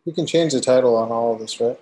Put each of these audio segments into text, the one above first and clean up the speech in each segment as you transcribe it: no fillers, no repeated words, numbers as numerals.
You can change the title on all of this, right?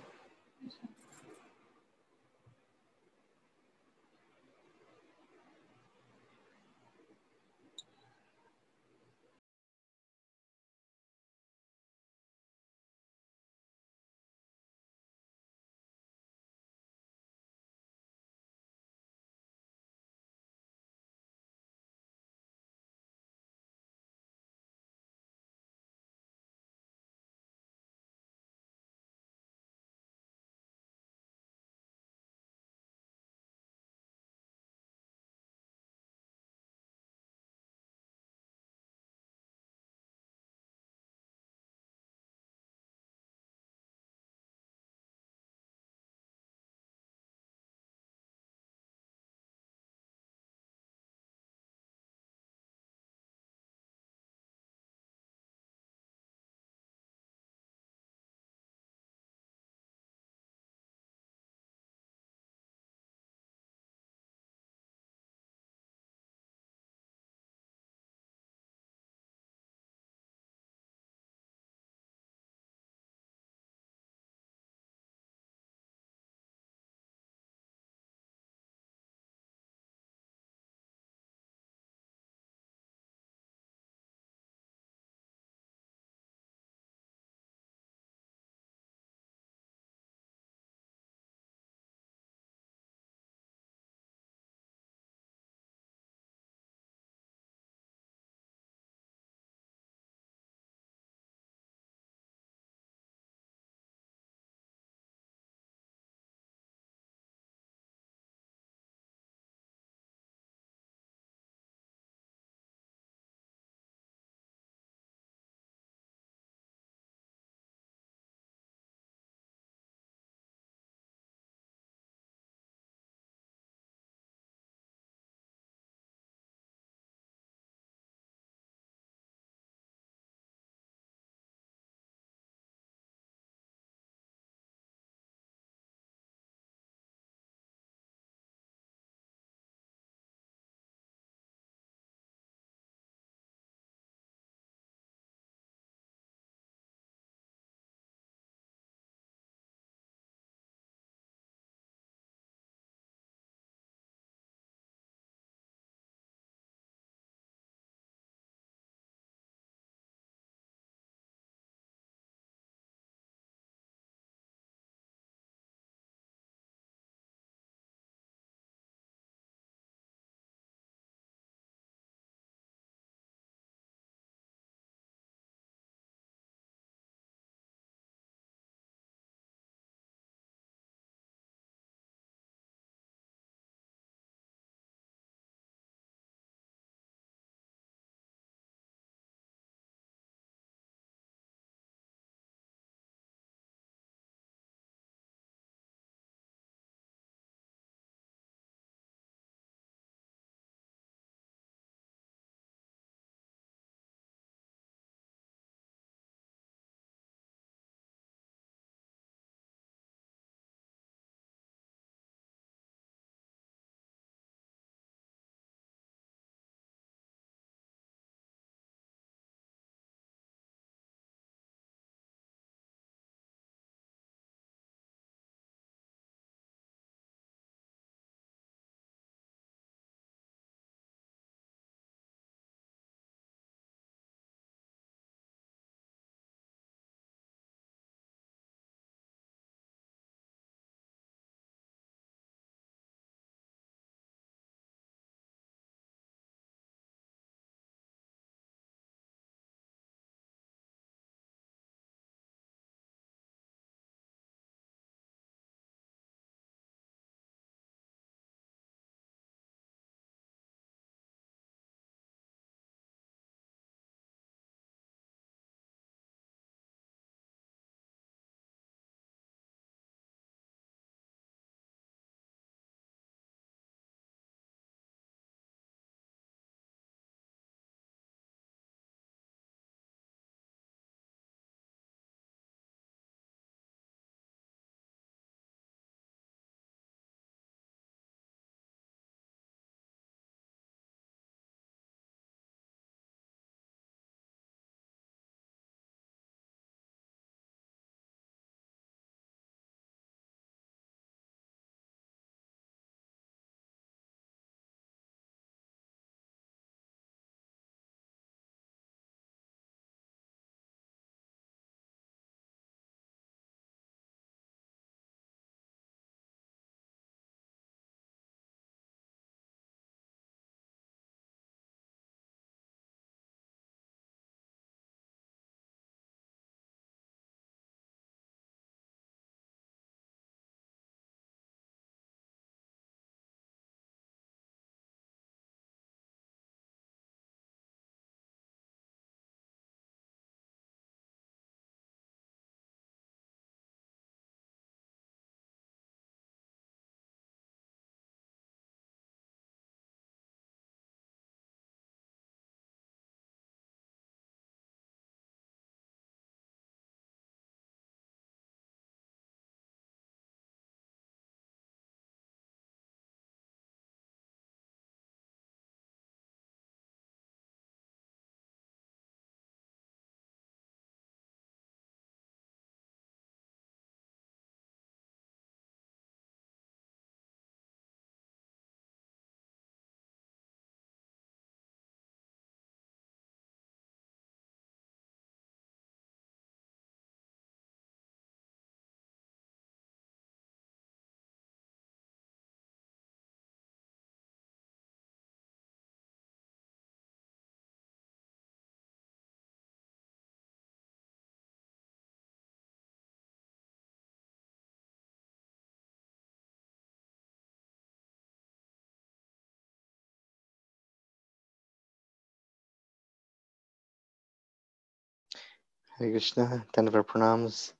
Hare Krishna, Tanva Pranams,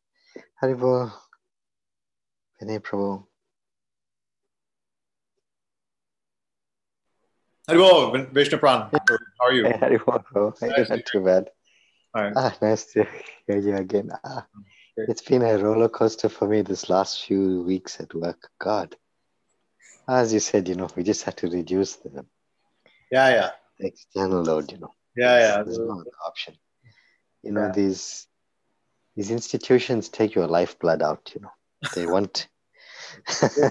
Haribol, Vinay Prabhu. Haribol, Vaishnapran. How are you? Hey, Haribol, bro. Hey, Nice to not too bad. All right. Nice to hear you again. Great. It's been a roller coaster for me this last few weeks at work. God, as you said, we just had to reduce the Yeah. external load. Yeah. There's no other option. Yeah. These institutions take your lifeblood out. They want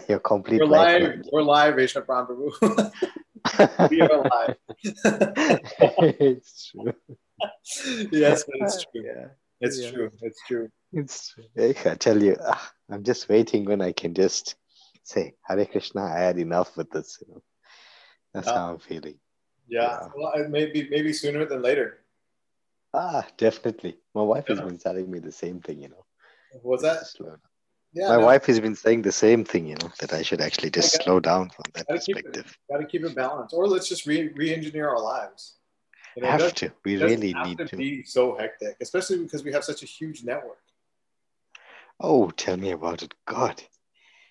your complete lifeblood. We're live, Vaishnapran Prabhu. We are live. It's true. Yes, but it's true. Yeah. It's Yeah. true. It's true. It's true. I tell you, I'm just waiting when I can just say, Hare Krishna, I had enough with this. That's how I'm feeling. Yeah. Well, maybe sooner than later. Definitely. My wife has been telling me the same thing, Was just that? to slow down. Yeah. My wife has been saying the same thing, that I should actually just slow down from that Gotta perspective. Gotta keep it balanced. Or let's just re-engineer our lives. Have to. We really have need to be so hectic, especially because we have such a huge network. Oh, tell me about it. God.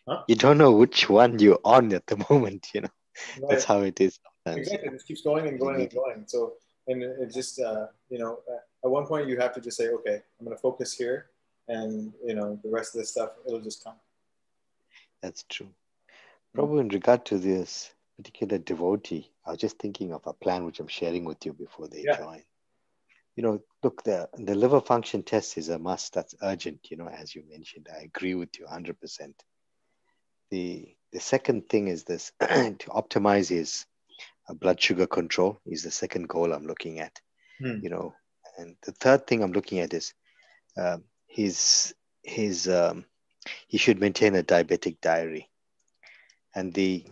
Huh? You don't know which one you're on at the moment, Right. That's how it is sometimes. Exactly. It just keeps going and going and going. So, and it just, at one point you have to just say, okay, I'm going to focus here, and the rest of this stuff, it'll just come. That's true. Probably in regard to this particular devotee, I was just thinking of a plan which I'm sharing with you before they join. Look, the liver function test is a must. That's urgent, as you mentioned. I agree with you 100%. The second thing is this, to optimize his blood sugar control is the second goal I'm looking at, and the third thing I'm looking at is he should maintain a diabetic diary. And the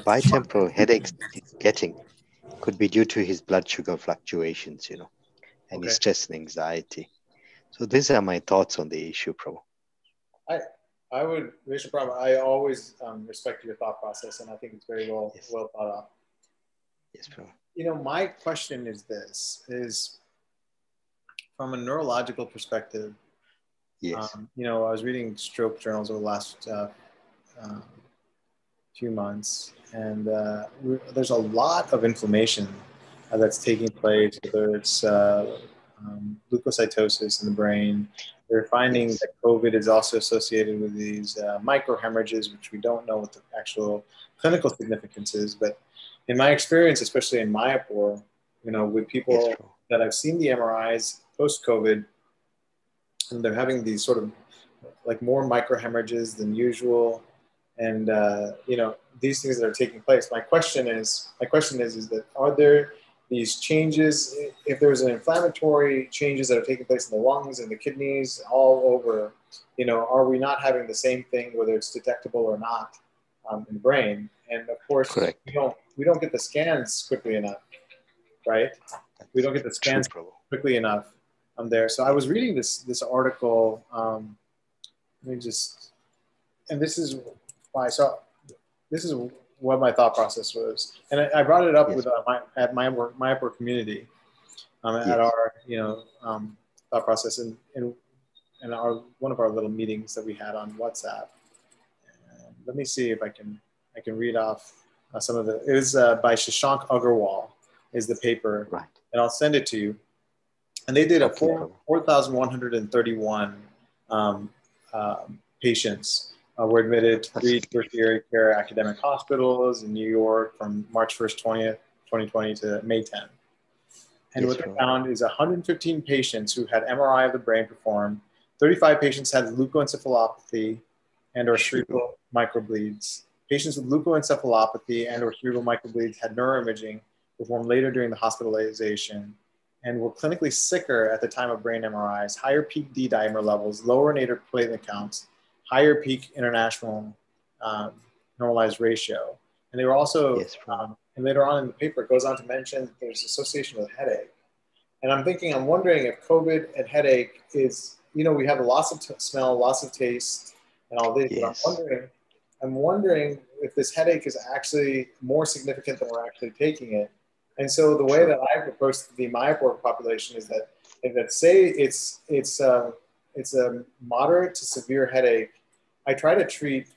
bitemporal headaches he's getting could be due to his blood sugar fluctuations, and his stress and anxiety. So these are my thoughts on the issue, Prabhu. I would, Mr. Prabhu, I always respect your thought process, and I think it's very well thought out. Yes, Prabhu. My question is this, from a neurological perspective. Yes. I was reading stroke journals over the last few months, and there's a lot of inflammation that's taking place, whether it's leukocytosis in the brain. They're finding that COVID is also associated with these microhemorrhages, which we don't know what the actual clinical significance is. But in my experience, especially in Mayapur, with people that I've seen the MRIs post-COVID, and they're having these sort of like more microhemorrhages than usual. And these things that are taking place. My question is that are there these changes? If there's an inflammatory changes that are taking place in the lungs and the kidneys all over, are we not having the same thing, whether it's detectable or not, in the brain? And of course, we don't get the scans quickly enough, right? We don't get the scans quickly enough there. So I was reading this article. And this is why this is what my thought process was, and I brought it up with at my work community, at our thought process in our one of our little meetings that we had on WhatsApp. And let me see if I can read off some of it. It was by Shashank Agarwal is the paper, and I'll send it to you. And they did 4,131 patients were admitted to 3 tertiary care academic hospitals in New York from March 1st, 2020 to May 10th. And what they found is 115 patients who had MRI of the brain performed. 35 patients had leukoencephalopathy and or cerebral microbleeds. Patients with leukoencephalopathy and or cerebral microbleeds had neuroimaging performed later during the hospitalization and were clinically sicker at the time of brain MRIs, higher peak D dimer levels, lower native platelet counts, higher peak international normalized ratio. And they were also, and later on in the paper, it goes on to mention that there's association with headache. And I'm wondering if COVID and headache is, we have a loss of smell, loss of taste, and all this. But I'm wondering if this headache is actually more significant than we're actually taking it. And so the way that I've approached the Mayapur population is that that say it's a moderate to severe headache, I try to treat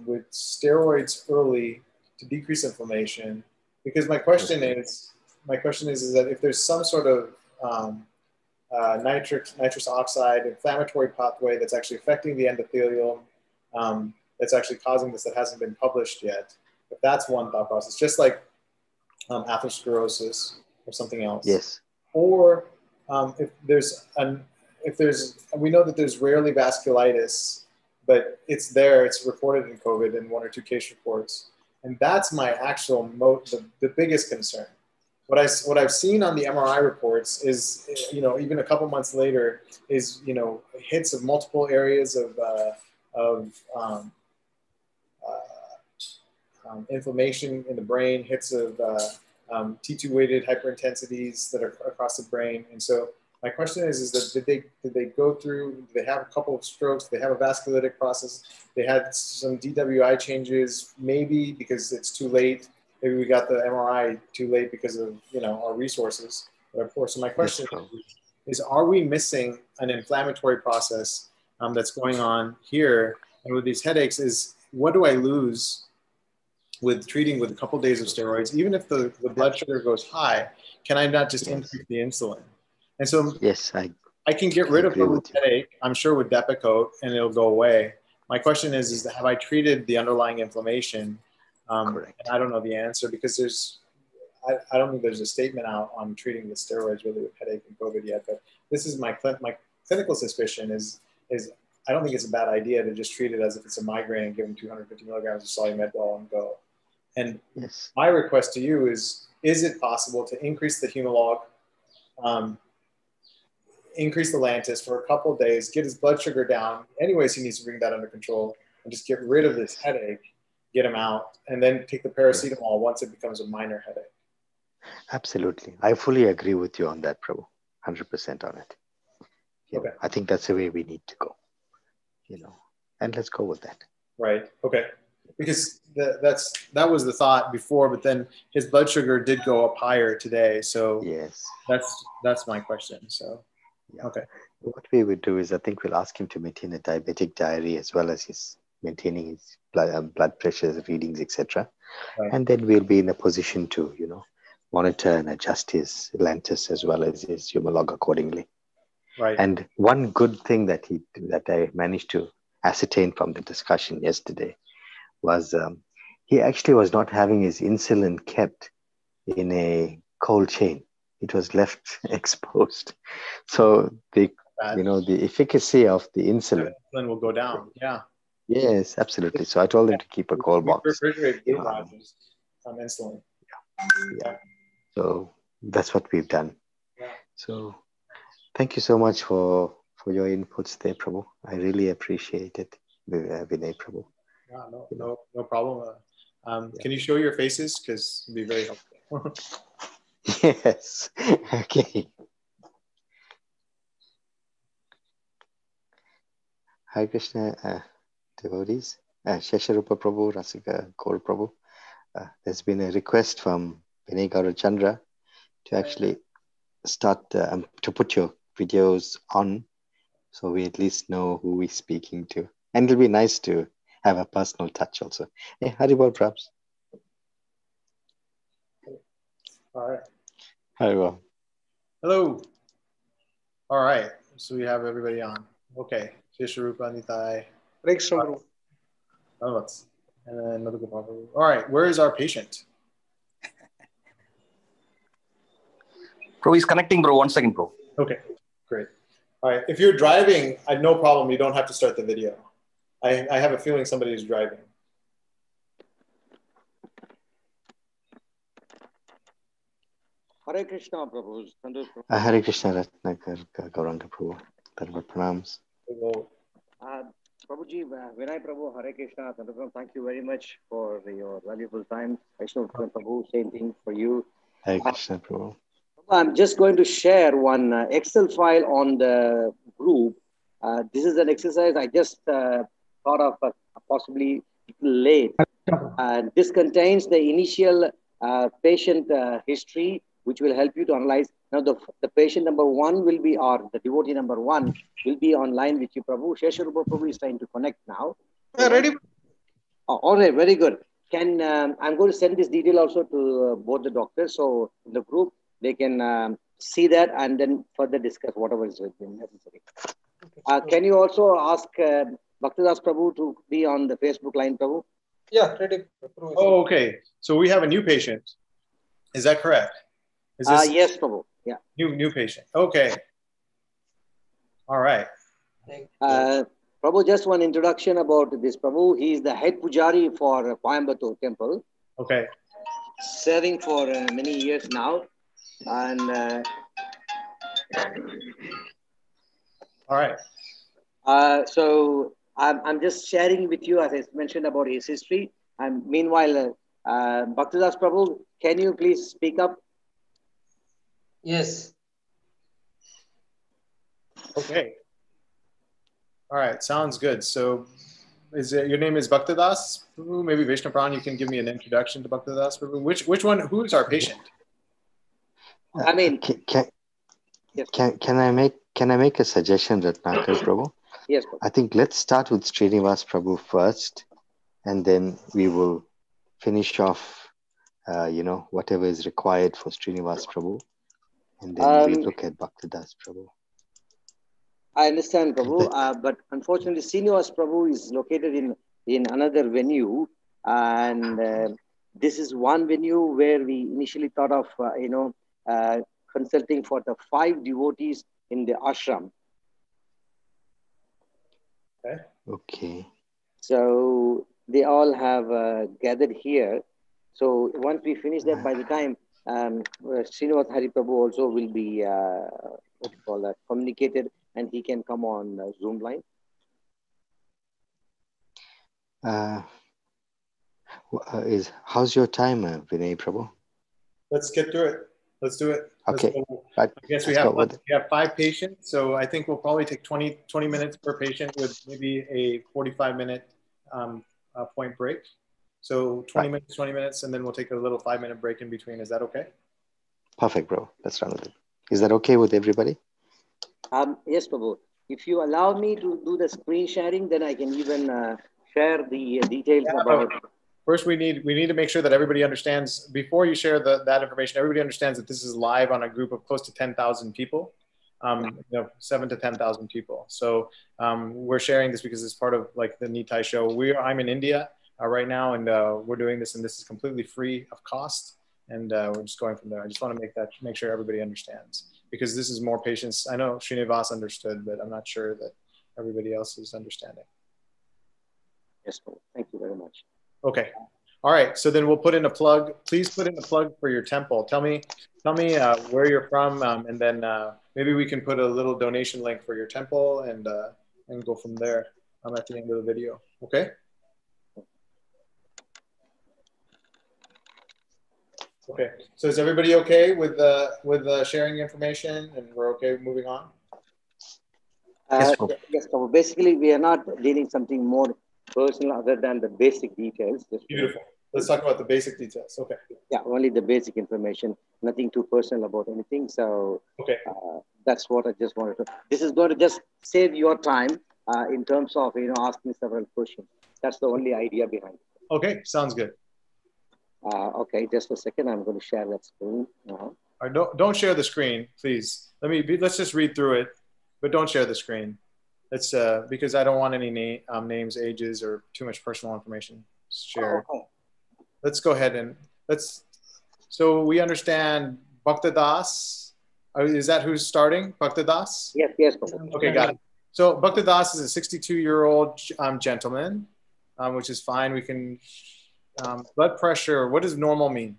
with steroids early to decrease inflammation. Because my question is that if there's some sort of nitrous oxide inflammatory pathway that's actually affecting the endothelium, that's actually causing this that hasn't been published yet. If that's one thought process, just like atherosclerosis or something else. Yes. Or if we know that there's rarely vasculitis, but it's there, it's reported in COVID in 1 or 2 case reports. And that's my actual the biggest concern. What I've seen on the MRI reports is, even a couple months later, is hits of multiple areas of inflammation in the brain, hits of T2 weighted hyperintensities that are across the brain. And so my question is that did they go through? Did they have a couple of strokes? Did they have a vasculitic process? They had some DWI changes, maybe because it's too late. Maybe we got the MRI too late because of our resources. But of course, so my question is, are we missing an inflammatory process that's going on here? And with these headaches, is what do I lose with treating with a couple of days of steroids? Even if the blood sugar goes high, can I not just increase the insulin? And so yes, I can get rid of the headache, I'm sure, with Depakote, and it'll go away. My question is have I treated the underlying inflammation? Correct. And I don't know the answer because I don't think there's a statement out on treating with steroids really with headache and COVID yet. But this is my clinical suspicion is I don't think it's a bad idea to just treat it as if it's a migraine and give them 250 milligrams of Solu-Medrol and go. And my request to you is it possible to increase the Humalog, increase the Lantus for a couple of days, get his blood sugar down. Anyways, he needs to bring that under control and just get rid of this headache, get him out, and then take the paracetamol once it becomes a minor headache. Absolutely. I fully agree with you on that, Prabhu. 100% on it. Okay. I think that's the way we need to go, and let's go with that. Right. Okay. Because that was the thought before, but then his blood sugar did go up higher today. So yes, that's my question. So, okay. What we would do is I think we'll ask him to maintain a diabetic diary as well as his maintaining his blood pressure readings, etc. Right. And then we'll be in a position to, monitor and adjust his Lantus as well as his Humalog accordingly. Right. And one good thing that I managed to ascertain from the discussion yesterday was he actually was not having his insulin kept in a cold chain. It was left exposed. So the efficacy of the insulin will go down. Yeah. Yes, absolutely. So I told him to keep a cold box. Insulin. Yeah. So that's what we've done. Yeah. So thank you so much for your inputs there, Prabhu. I really appreciate it, Vinay Prabhu. Yeah, no problem. Can you show your faces? Because it'd be very helpful. Yes. Okay. Hare Krishna, devotees. Shesharupa Prabhu, Rasika Kaur Prabhu. There's been a request from Vinay Gaurachandra to actually start to put your videos on, so we at least know who we're speaking to. And it'll be nice to have a personal touch also. Hey, Haribol Prabs. All right. Haribol. Hello. All right. So we have everybody on. Okay. Shesharupa, Nitai. Thanks, Prabhu. And then another good Prabhu. All right. Where is our patient? Bro, he's connecting, bro. 1 second, bro. Okay, great. All right. If you're driving, I have no problem. You don't have to start the video. I have a feeling somebody is driving. Hare Krishna, Prabhu. Hare Krishna, Ratnakar Gauranga Prabhu. Dharma Pranams. Prabhuji, Vinay Prabhu, Hare Krishna. Thank you very much for your valuable time. Vaishnav Prabhu, same thing for you. Hare Krishna, Prabhu. I'm just going to share one Excel file on the group. This is an exercise I just thought of possibly late. This contains the initial patient history which will help you to analyze. Now, the patient number one will be, or the devotee number one will be online with you, Prabhu. Shesharupa Prabhu is trying to connect now. Ready? Oh, all right, very good. I'm going to send this detail also to both the doctors. So in the group, they can see that and then further discuss whatever is necessary. Can you also ask Bhaktidas Prabhu to be on the Facebook line, Prabhu? Yeah, ready. Oh, okay. So we have a new patient. Is that correct? Is this yes, Prabhu. Yeah. New patient. Okay. All right. Prabhu, just one introduction about this Prabhu. He is the head pujari for Coimbatore temple. Okay. Serving for many years now. And all right. So I'm just sharing with you, as I mentioned, about his history. And meanwhile, Bhaktidas Prabhu, can you please speak up? Yes. Okay. All right. Sounds good. So your name is Bhaktidas Prabhu? Maybe Vishnu Pran, you can give me an introduction to Bhaktidas Prabhu. Which one? Who is our patient? I mean, can I make a suggestion, Ratnakar Prabhu? Yes, Prabhu. I think let's start with Srinivas Prabhu first, and then we will finish off, whatever is required for Srinivas Prabhu, and then we look at Bhaktidas Prabhu. I understand, Prabhu, but unfortunately, Srinivas Prabhu is located in another venue, and this is one venue where we initially thought of, consulting for the 5 devotees in the ashram. Okay. So they all have gathered here. So once we finish that, by the time Srinivas Hari Prabhu also will be communicated, and he can come on Zoom line. How's your time, Vinay Prabhu? Let's get through it. Let's do it. Okay. I guess we have 5 patients, so I think we'll probably take 20 minutes per patient with maybe a 45-minute point break. So 20 minutes, and then we'll take a little 5-minute break in between. Is that okay? Perfect, bro. Let's run with it. Is that okay with everybody? Yes, Prabhu. If you allow me to do the screen sharing, then I can even share the details about. First, we need to make sure that everybody understands, before you share that information, everybody understands that this is live on a group of close to 10,000 people, 7 to 10,000 people. So we're sharing this because it's part of like the Nitai show. I'm in India right now, and we're doing this, and this is completely free of cost. And we're just going from there. I just want to make sure everybody understands, because this is more patients. I know Srinivas understood, but I'm not sure that everybody else is understanding. Yes, thank you very much. Okay. All right. So then we'll put in a plug. Please put in a plug for your temple. Tell me where you're from, and then maybe we can put a little donation link for your temple and go from there at the end of the video. Okay. Okay. So is everybody okay with sharing information, and we're okay moving on? Yes, so basically we are not dealing something more personal other than the basic details. Beautiful. Let's talk about the basic details. Okay. Yeah, only the basic information, nothing too personal about anything. So okay, that's what I just wanted to. This is going to just save your time in terms of asking several questions. That's the only idea behind it. Okay, sounds good. Okay, just a second. I'm going to share that screen now. All right, don't share the screen, please. Let's just read through it, but don't share the screen. It's because I don't want any names, ages, or too much personal information shared. Okay. Let's go ahead and so we understand Bhaktidas. Is that who's starting? Bhaktidas? Yes. Okay, got it. So Bhaktidas is a 62-year-old gentleman, which is fine. We can, blood pressure, what does normal mean?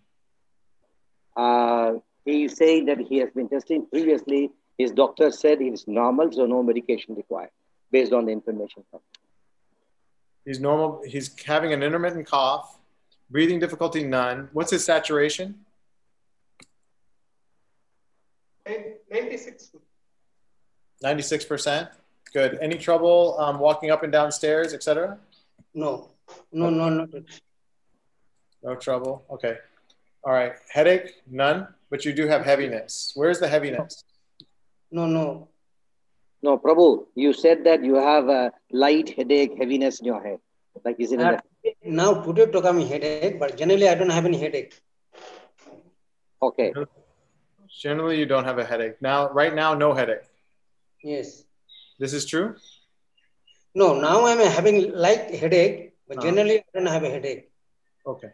He's saying that he has been testing previously. His doctor said it's normal, so no medication required, based on the information. He's normal. He's having an intermittent cough, breathing difficulty, none. What's his saturation? 96. 96%. Good. Any trouble walking up and down stairs, etc.? No. No trouble. Okay. All right. Headache? None. But you do have heaviness. Where's the heaviness? No. No, Prabhu, you said that you have a light headache, heaviness in your head. Like, is it in the... Now, today took me headache, but generally I don't have any headache. Okay. Generally, you don't have a headache. Now, right now, no headache. Yes. This is true? No, now I'm having light headache, but generally I don't have a headache. Okay.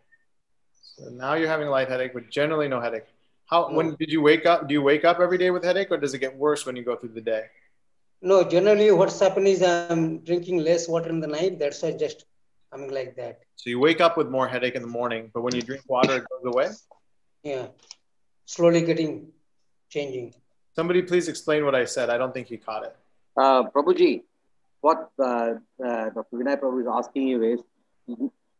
So now you're having a light headache, but generally no headache. When did you wake up? Do you wake up every day with headache, or does it get worse when you go through the day? No, generally what's happened is I'm drinking less water in the night. That's why just coming like that. So you wake up with more headache in the morning, but when you drink water, it goes away? Yeah. Slowly changing. Somebody please explain what I said. I don't think he caught it. Prabhuji, what Dr. Vinay Prabhu is asking you is,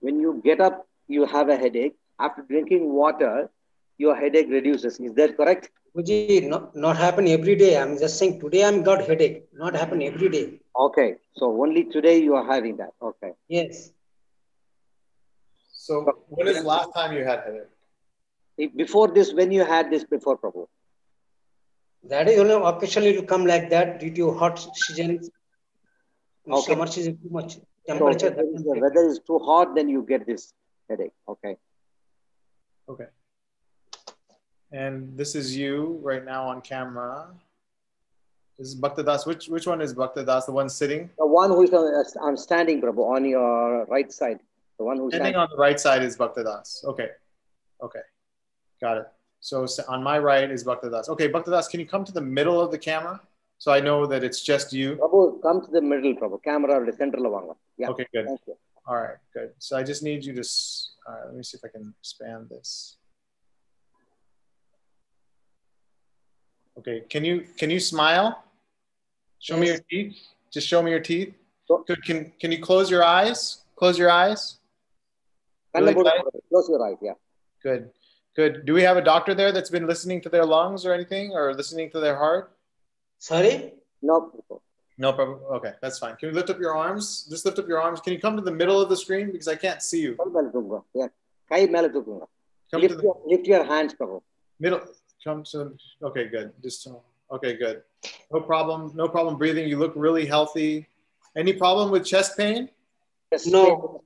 when you get up, you have a headache. After drinking water, your headache reduces. Is that correct? Prabhuji, not happen every day. I'm just saying today I'm got headache. Not happen every day. Okay. So only today you are having that. Okay. Yes. So when is the last time you had headache? Before this, when you had this before, Prabhu? That is only occasionally it will come like that due to hot season. Okay. Summer season too much temperature. So if the weather is too hot, then you get this headache. Okay. Okay. And this is you right now on camera. This is Bhaktadas. Which one is Bhaktadas? The one sitting? The one who is I'm standing, Prabhu, on your right side. The one who's standing on the right side is Bhaktadas. Okay. Okay. Got it. So on my right is Bhaktadas. Okay, Bhaktadas, can you come to the middle of the camera so I know that it's just you? Prabhu, come to the middle, Prabhu. Camera or the central lavanga. Yeah. Okay, good. Thank you. All right, good. So I just need you to, all right, let me see if I can expand this. Okay, can you smile? Show me your teeth. Just show me your teeth. Good. Can you close your eyes? Close your eyes. Really close your eyes, yeah. Good. Good. Do we have a doctor there that's been listening to their lungs or anything, or listening to their heart? Sorry? No. No problem. Okay, that's fine. Can you lift up your arms? Just lift up your arms. Can you come to the middle of the screen because I can't see you? Yeah. Lift your hands, Prabhu. Middle. Come to. Okay, good. Just okay, good. No problem. No problem breathing. You look really healthy. Any problem with chest pain? No.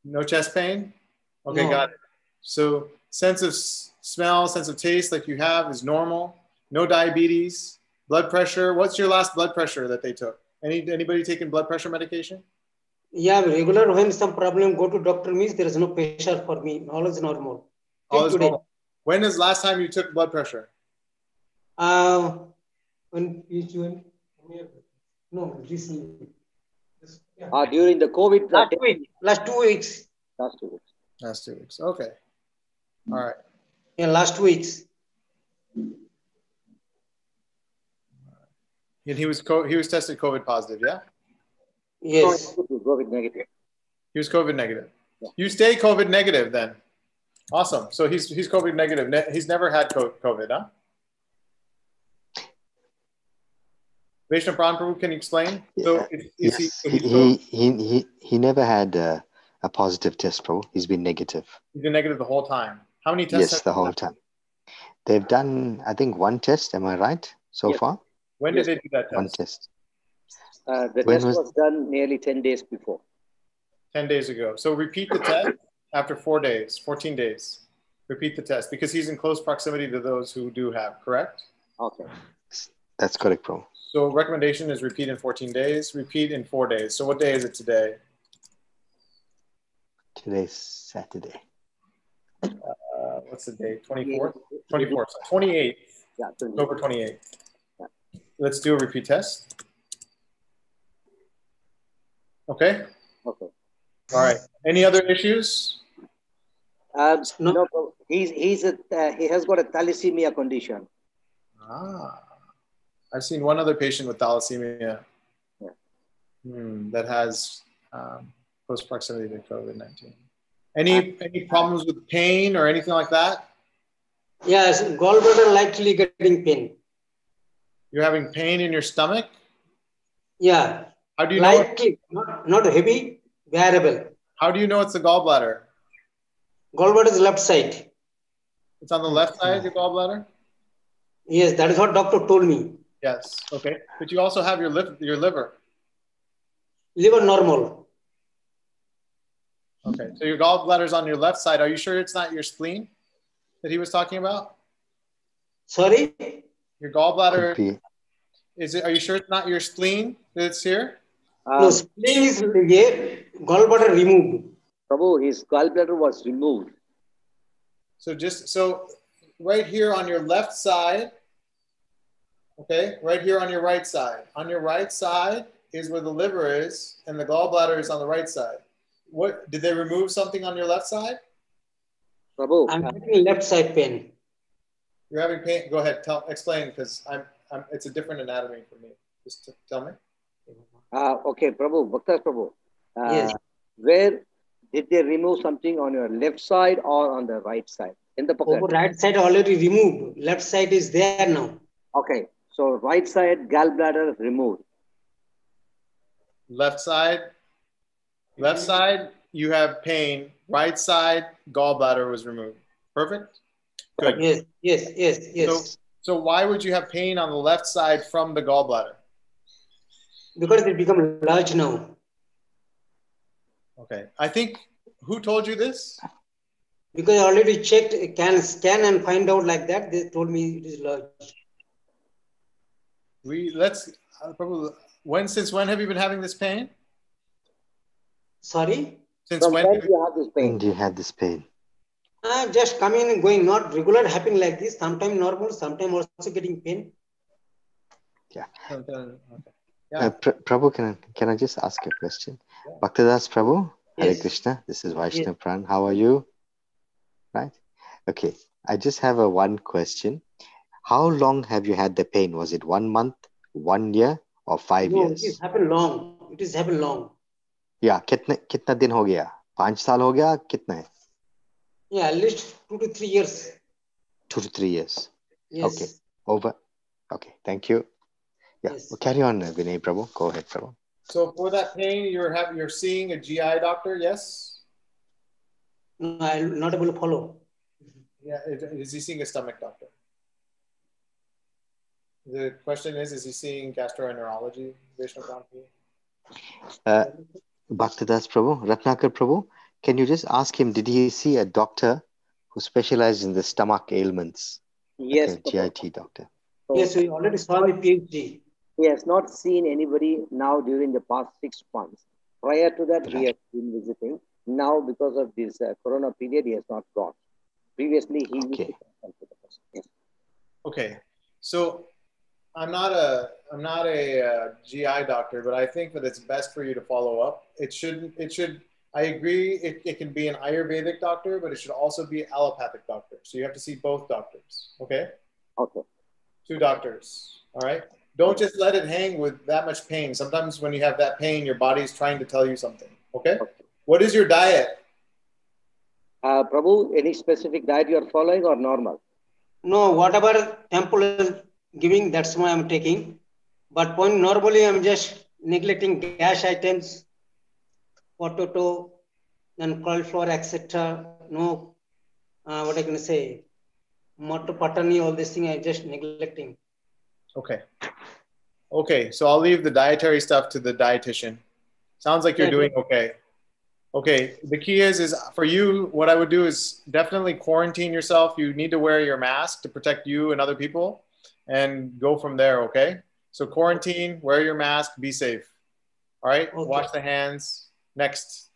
No chest pain. Okay, no. got it. So sense of smell, sense of taste, like you have, is normal. No diabetes. Blood pressure. What's your last blood pressure that they took? Anybody taking blood pressure medication? Yeah, regular. When some problem, go to doctor means there is no pressure for me. All is normal. All is normal. When is last time you took blood pressure? When no, recently. During the COVID. Last 2 weeks. Last 2 weeks. Last 2 weeks. Okay. All right. Yeah, last 2 weeks. And he was tested COVID positive, yeah? Yes. COVID negative. He was COVID negative. Yeah. You stay COVID negative then. Awesome. So he's COVID negative. He's never had COVID, huh? Vaishnav Prabhu, can you explain? So yes. He never had a positive test, Prabhu. He's been negative. He's been negative the whole time. How many tests? Yes, the whole time. They've done, I think, one test. Am I right so far? When did they do that test? One test. The test was done nearly 10 days before. 10 days ago. So repeat the test after 14 days. Repeat the test because he's in close proximity to those who do have, correct? Okay. That's correct, Prabhu. So recommendation is repeat in 14 days, repeat in 4 days. So what day is it today? Today's Saturday. What's the date? 24th? 24th. So 28th. Yeah, October 28th. Yeah. Let's do a repeat test. Okay? Okay. All right. Any other issues? No, he has got a thalassemia condition. I've seen one other patient with thalassemia that has close proximity to COVID-19. Any problems with pain or anything like that? Yes, gallbladder likely getting pain. You're having pain in your stomach? Yeah. How do you know? Likely, not heavy, variable. How do you know it's the gallbladder? Gallbladder is left side. It's on the left side, your gallbladder? Yes, that is what doctor told me. Yes. Okay. But you also have your liver. Liver normal. Okay. So your gallbladder is on your left side. Are you sure it's not your spleen that he was talking about? Sorry? Your gallbladder, are you sure it's not your spleen that's here? No, spleen is here, gallbladder removed. Prabhu, his gallbladder was removed. So right here on your left side, okay, right here on your right side. On your right side is where the liver is, and the gallbladder is on the right side. What did they remove something on your left side? Prabhu, I'm having left side pain. You're having pain. Go ahead, explain, because it's a different anatomy for me. Just tell me. Okay, Prabhu, Bhakta Prabhu. Yes. Where did they remove something on your left side or on the right side? In the pocket. Over right side already removed. Left side is there now. Okay, so right side gallbladder removed. Left side, you have pain. Right side, gallbladder was removed. Perfect? Good. Yes. So why would you have pain on the left side from the gallbladder? Because it become large now. Okay. I think, who told you this? Because I already checked, can scan and find out like that. They told me it is large. Since when have you been having this pain? Sorry? Since when do you have this pain? When do you have this pain? Just coming and going, not regular happening like this. Sometimes normal, sometimes also getting pain. Yeah. Okay. Yeah. Prabhu, can I just ask a question? Yeah. Bhaktadas Prabhu, yes. Hare Krishna. This is Vaishnav Pran. How are you? Right? Okay. I just have one question. How long have you had the pain? Was it 1 month, 1 year, or 5 years? It has happened long. It has happened long. Yeah. कितना दिन हो गया? 5 साल हो गया? कितना है? Yeah, at least 2 to 3 years. 2 to 3 years. Yes. Okay. Over. Okay. Thank you. Yeah. Yes. Well, carry on, Vinay Prabhu. Go ahead, Prabhu. So for that pain, you're seeing a GI doctor, yes? No, I'm not able to follow. Yeah. Is he seeing a stomach doctor? The question is he seeing gastroenterology? Bhaktadas Prabhu, Ratnakar Prabhu, can you just ask him, did he see a doctor who specialized in the stomach ailments? Yes. Like a GIT doctor. So, yes, we already saw the PhD. He has not seen anybody now during the past 6 months. Prior to that, he has been visiting. Now, because of this corona period, he has not gone. Previously, he used to consult with the person. Yes. Okay. So I'm not a GI doctor, but I think that it's best for you to follow up. I agree it can be an Ayurvedic doctor, but it should also be an allopathic doctor. So you have to see both doctors. Okay? Okay. 2 doctors. All right? Don't just let it hang with that much pain. Sometimes when you have that pain, your body is trying to tell you something. Okay? What is your diet? Prabhu, any specific diet you are following or normal? No, whatever temple is giving, that's why I'm taking. But normally I'm just neglecting gas items, potato, and cauliflower, etc. No, what I can say, motor patani, all this thing I'm just neglecting. Okay, so I'll leave the dietary stuff to the dietitian. Sounds like you're doing okay. Okay, the key is for you, what I would do is definitely quarantine yourself. You need to wear your mask to protect you and other people and go from there, okay? So quarantine, wear your mask, be safe. All right, wash the hands. Next.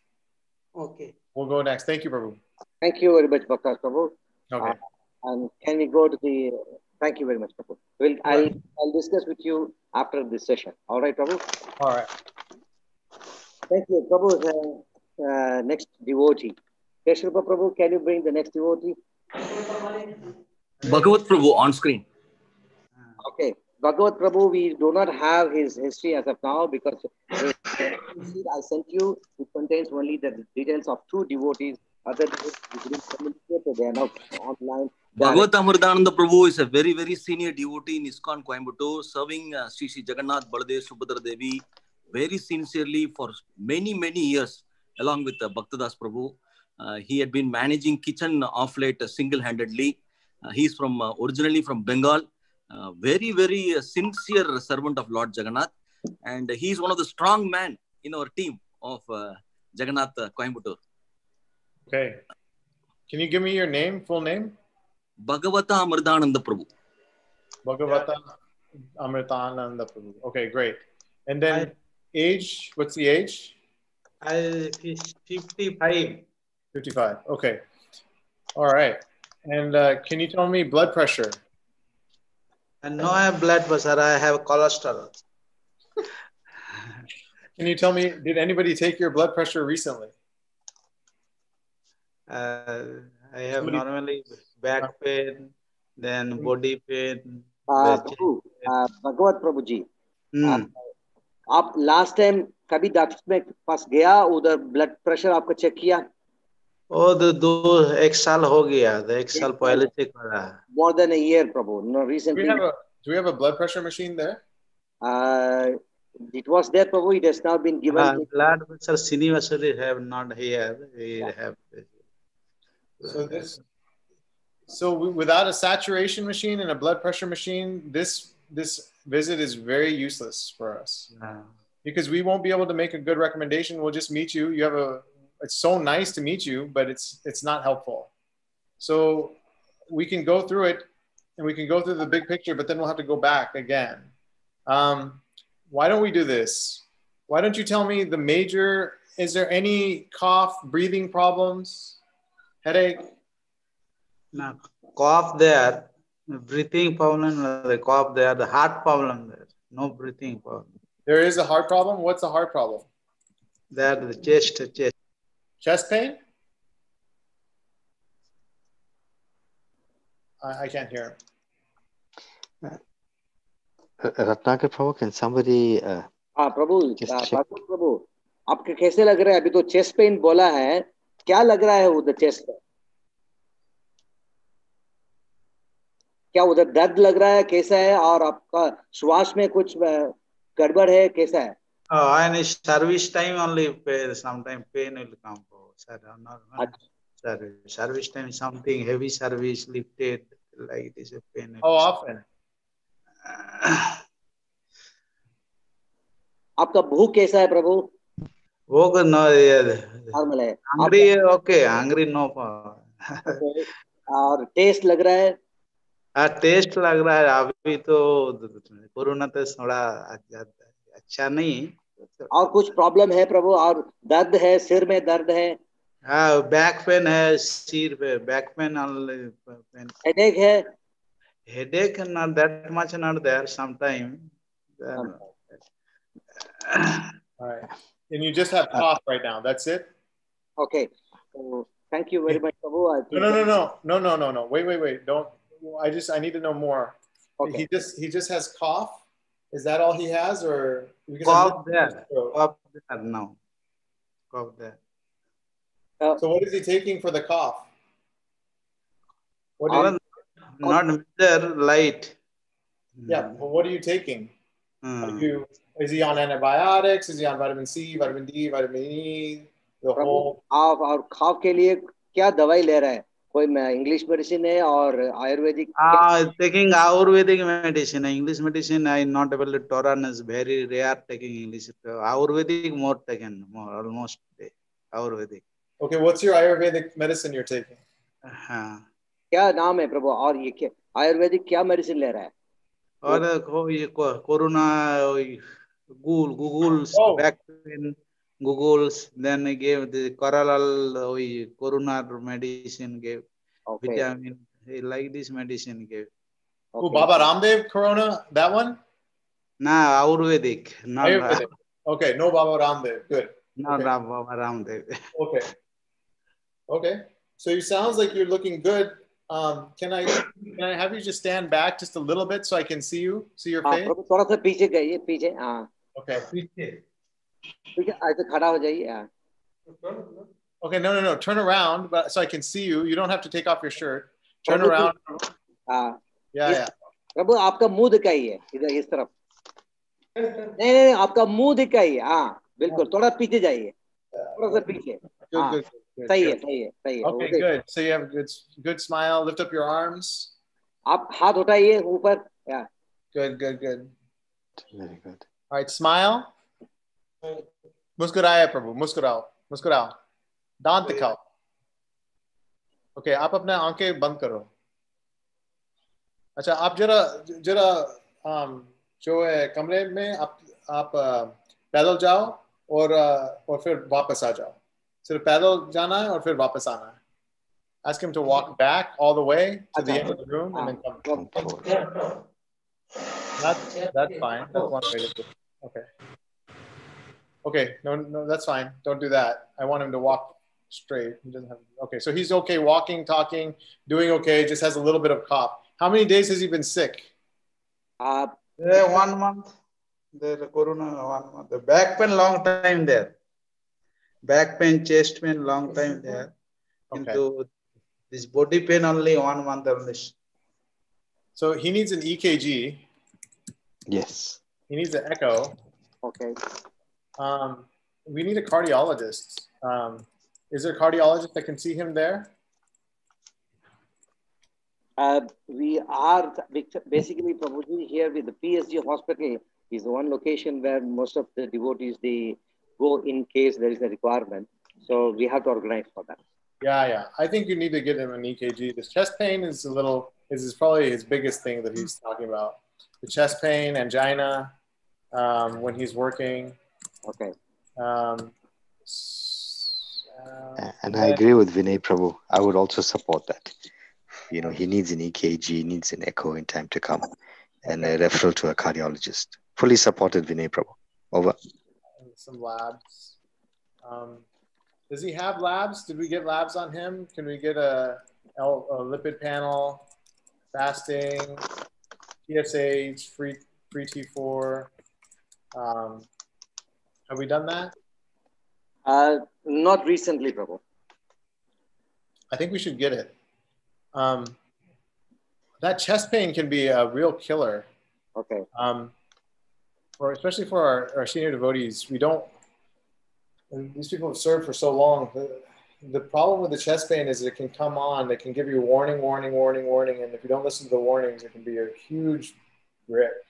Okay. We'll go next. Thank you, Prabhu. Thank you very much, Bhakta Prabhu. Okay. And can we go to the, thank you very much, Prabhu. I'll discuss with you after this session. All right, Prabhu? All right. Thank you, Prabhu. Next devotee. Keshrupa Prabhu, can you bring the next devotee? Bhagavat Prabhu on screen. Okay. Bhagavat Prabhu, we do not have his history as of now because the sheet I sent you, it contains only the details of 2 devotees. Other devotees communicated, they are now online. Bhagavat Amritananda Prabhu is a very, very senior devotee in ISKCON Coimbatore, serving Sri Sri Jagannath Baladev Subhadra Devi very sincerely for many, many years, along with Bhaktadas Prabhu. He had been managing kitchen off late single-handedly. He's from originally from Bengal. Very, very sincere servant of Lord Jagannath. And he's one of the strong men in our team of Jagannath Coimbatore. Okay. Can you give me your name, full name? Bhagavata Amritananda Prabhu. Bhagavata Amritananda Prabhu. Okay, great. And then age, what's the age? 55. 55. Okay. All right. And can you tell me blood pressure? And no, I have blood pressure. I have cholesterol. Can you tell me, did anybody take your blood pressure recently? I have normally back pain, then body pain. भगवत प्रभु जी, आप last time कभी doctor में पास गया, उधर blood pressure आपका check किया? एक साल हो गया, एक साल पहले चेक करा. More than a year, Prabhu. No, recently. Do we have a blood pressure machine there? It was there, Prabhu. It has now been given. Blood pressure, Srinivasari have not here. We have. So without a saturation machine and a blood pressure machine, this visit is very useless for us because we won't be able to make a good recommendation. We'll just meet you. It's so nice to meet you, but it's not helpful. So we can go through it and we can go through the big picture, but then we'll have to go back again. Why don't we do this? Why don't you tell me is there any cough, breathing problems, headache? No, cough there, breathing problem, the cough there, the heart problem there, no breathing problem. There is a heart problem? What's the heart problem? There, the chest. Chest pain? I can't hear him. Ratnakar Prabhu, can somebody प्रभु, प्रभु, आपके कैसे लग रहा है? अभी तो chest pain बोला है, क्या लग रहा है उधर चेस्ट पे? क्या उधर दर्द लग रहा है? कैसा है? और आपका श्वास में कुछ गड़बड़ है? कैसा है? And service time only, sometimes pain will come. Service time, something heavy service lifted like this. Pain. How often? आपका भूख कैसा है प्रभु? भूख नॉर्मल है. Hungry okay, hungry no. और टेस्ट लग रहा है? टेस्ट लग रहा है. अभी तो कोरोना तो थोड़ा अच्छा नहीं. और कुछ प्रॉब्लम है प्रभु? और दर्द है, सिर में दर्द है? बैक पेन है, सिर पे बैक पेन. हेडेक है? Headache, not that much, not there. Sometime. All right. And you just have cough right now. That's it? Okay. So, thank you very much, Prabhu. No. Wait. Don't. I need to know more. Okay. He just has cough. Is that all he has, or cough there? Cough there. No. Cough there. So what is he taking for the cough? Not measure light. Yeah, well, what are you taking? Is he on antibiotics? Is he on vitamin C, vitamin D, vitamin E? The whole. और खाव के लिए क्या दवाई ले रहा है? कोई इंग्लिश मेडिसिन है और Ayurvedic? Taking Ayurvedic medicine. English medicine I not able to tolerance. Very rare taking English. Ayurvedic more taken, more almost Ayurvedic. Okay, what's your Ayurvedic medicine you're taking? क्या नाम है प्रभु? और ये क्या आयुर्वेदिक क्या मेडिसिन ले रहा है? और ये corona Google's back pain, Google's then I gave the Coralal corona medicine gave. Vitamin like this medicine gave. Baba Ramdev Corona, that one? Nah, Ayurvedic. Ayurvedic. Okay, no Baba Ramdev. Good. No, okay. Baba Ramdev. Okay. So it sounds like you're looking good. Can I have you just stand back just a little bit so I can see your face? थोड़ा सा पीछे गइए, पीछे. Okay. पीछे ऐसे खड़ा हो जाइए. Okay, no. Turn around, but so I can see you. You don't have to take off your shirt. Turn around. Yeah. प्रभु आपका मुंह दिखाइए इधर इस तरफ. नहीं आपका मुंह दिखाइए. बिल्कुल. थोड़ा पीछे जाइए. थोड़ा सा पीछे. Good. सही है, सही है, सही है. Okay, good. So you have a good smile. Lift up your arms. आप हाथ उठाइए ऊपर. Yeah. Good, good, good. Very good. All right, smile. मुस्कुराए प्रभु, मुस्कुराओ, मुस्कुराओ. दांत दिखाओ. Okay, आप अपने आंखें बंद करो. अच्छा, आप जरा जो है कमरे में आप पैदल जाओ और फिर वापस आ जाओ. सिर्फ पैदल जाना है और फिर वापस आना है. Ask him to walk back all the way to the end of the room and then come forward. That's fine. That's one way to do it. Okay. Okay. No, that's fine. Don't do that. I want him to walk straight. He doesn't have. Okay. So he's okay walking, talking, doing okay. Just has a little bit of cough. How many days has he been sick? 1 month. The corona 1 month. The back pain long time there. Back pain, chest pain long time there. Okay. Into this body pain only 1 month only. So he needs an EKG. Yes. He needs an echo. Okay. We need a cardiologist. Is there a cardiologist that can see him there? We are basically Prabhuji here with the PSG hospital is the one location where most of the devotees, they go in case there is a requirement. So we have to organize for that. Yeah. I think you need to get him an EKG. The chest pain is probably his biggest thing that he's talking about. The chest pain, angina, when he's working. Okay. And I agree with Vinay Prabhu. I would also support that. He needs an EKG, he needs an echo in time to come, and a referral to a cardiologist. Fully supported, Vinay Prabhu. Over. Some labs. Does he have labs? Did we get labs on him? Can we get a lipid panel, fasting, TSH, free T4? Have we done that? Not recently, Prabhu. I think we should get it. That chest pain can be a real killer. Okay. Especially for our senior devotees, these people have served for so long. The problem with the chest pain is it can come on, they can give you warning, and if you don't listen to the warnings, it can be a huge grip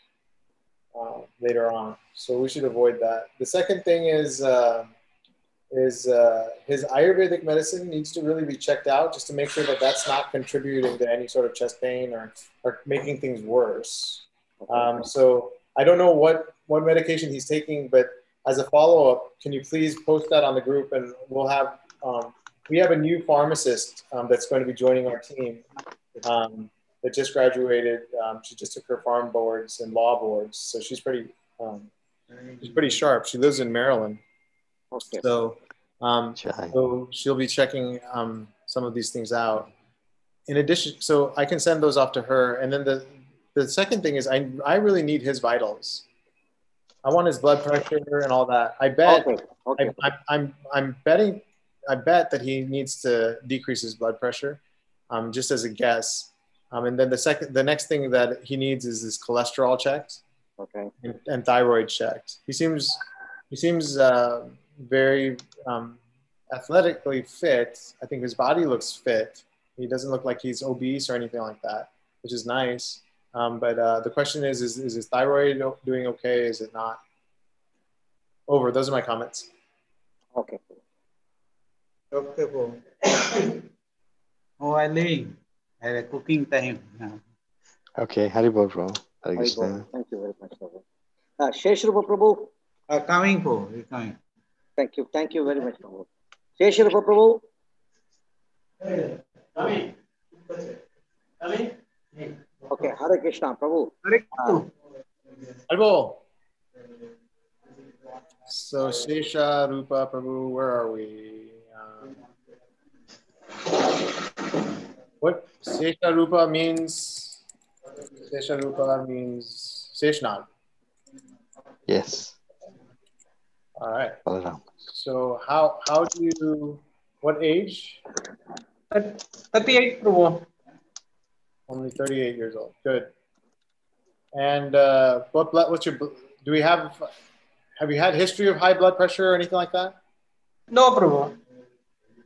later on. So we should avoid that. The second thing is his Ayurvedic medicine needs to really be checked out just to make sure that that's not contributing to any sort of chest pain or making things worse. So I don't know what medication he's taking, but as a follow-up, can you please post that on the group, and we'll have we have a new pharmacist that's going to be joining our team that just graduated. She just took her farm boards and law boards, so she's pretty sharp. She lives in Maryland. Okay. So she'll be checking some of these things out. In addition, so I can send those off to her. And then the second thing is I really need his vitals. I want his blood pressure and all that. I bet. Okay. I'm betting. I bet that he needs to decrease his blood pressure, just as a guess. And then the next thing that he needs is his cholesterol checked. Okay. And thyroid checked. He seems very athletically fit. I think his body looks fit. He doesn't look like he's obese or anything like that, which is nice. But the question is his thyroid doing okay? Is it not? Over. Those are my comments. Okay. Okay, bro. I'm leaving. I have a cooking time now. Okay, Haribol, bro. Hare Krishna. Thank you very much, Prabhu. Sheshrupa Prabhu. Coming, bro. We're coming. Thank you very much, Prabhu. Sheshrupa Prabhu. Coming. Okay, Hare Krishna, Prabhu. Haribol. So Shesha Rupa Prabhu, where are we? What Shesha Rupa means? Shesha Rupa means Seshnag. Yes. All right. Balaram. So how do you? What age? 38, Prabhu. Only 38 years old. Good. And what's your? Do we have you had history of high blood pressure or anything like that? No, Prabhu.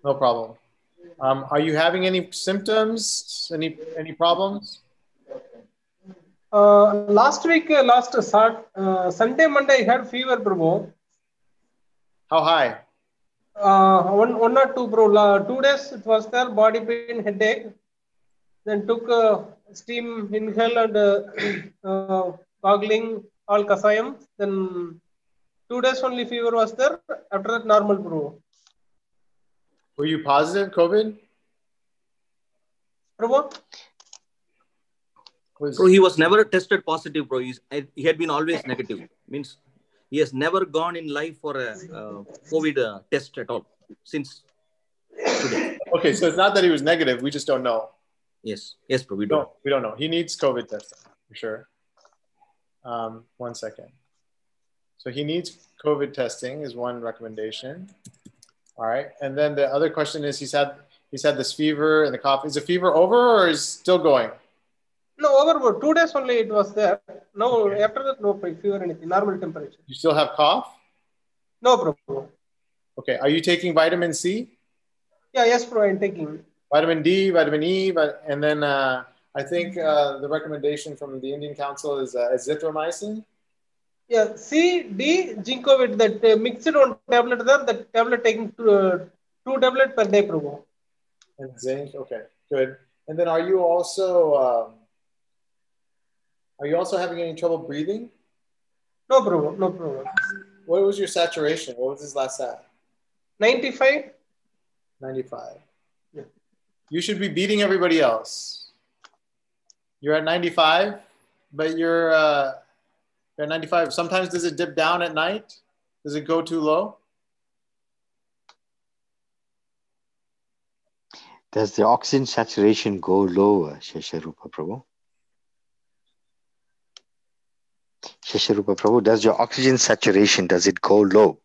No problem. Are you having any symptoms? Any problems? Last week, Sunday, Monday, I had fever, Prabhu. How high? One or two, bro. 2 days it was there, body pain, headache. Then took steam inhale and goggling all kasayam. Then 2 days only fever was there. After that, normal, bro. Were you positive COVID? Bro, Bro, he was never tested positive, bro. He had been always negative. Means he has never gone in life for a COVID test at all since today. Okay, so it's not that he was negative. We just don't know. Yes, bro. We don't know. He needs COVID testing for sure. 1 second. So he needs COVID testing is one recommendation. All right, and then the other question is he's had this fever and the cough. Is the fever over or is still going? no, over, bro. 2 days only it was there. No, okay. After that, no fever, anything. Normal temperature. You still have cough? No, bro. Okay, are you taking vitamin C? Yeah, yes, bro. I'm taking vitamin D, vitamin E, and then I think the recommendation from the Indian Council is azithromycin. Yeah, C, D, ginkgo with that mixed one tablet there. That tablet taking 2 tablets per day, bro. And zinc. Okay, good. And then are you also having any trouble breathing? No, bro. No problem. What was your saturation? What was his last sat? 95. 95. Yeah. You should be beating everybody else. You're at 95, but you're at 95. Sometimes does it dip down at night? Does it go too low? Does the oxygen saturation go lower, Shesharupa Prabhu? Shesharupa Prabhu, does your oxygen saturation, does it go low?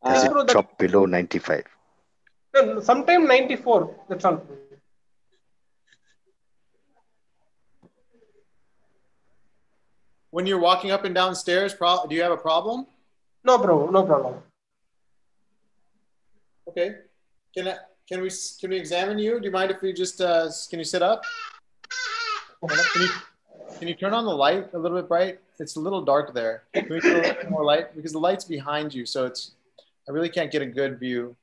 Does it drop below 95? No, sometime 94. That's all. When you're walking up and down stairs, do you have a problem? No, bro. No problem. Okay. Can we examine you? Do you mind if we just can you sit up? Can you turn on the light a little bit bright? It's a little dark there. Can we put a little bit more light? Because the light's behind you, so I really can't get a good view.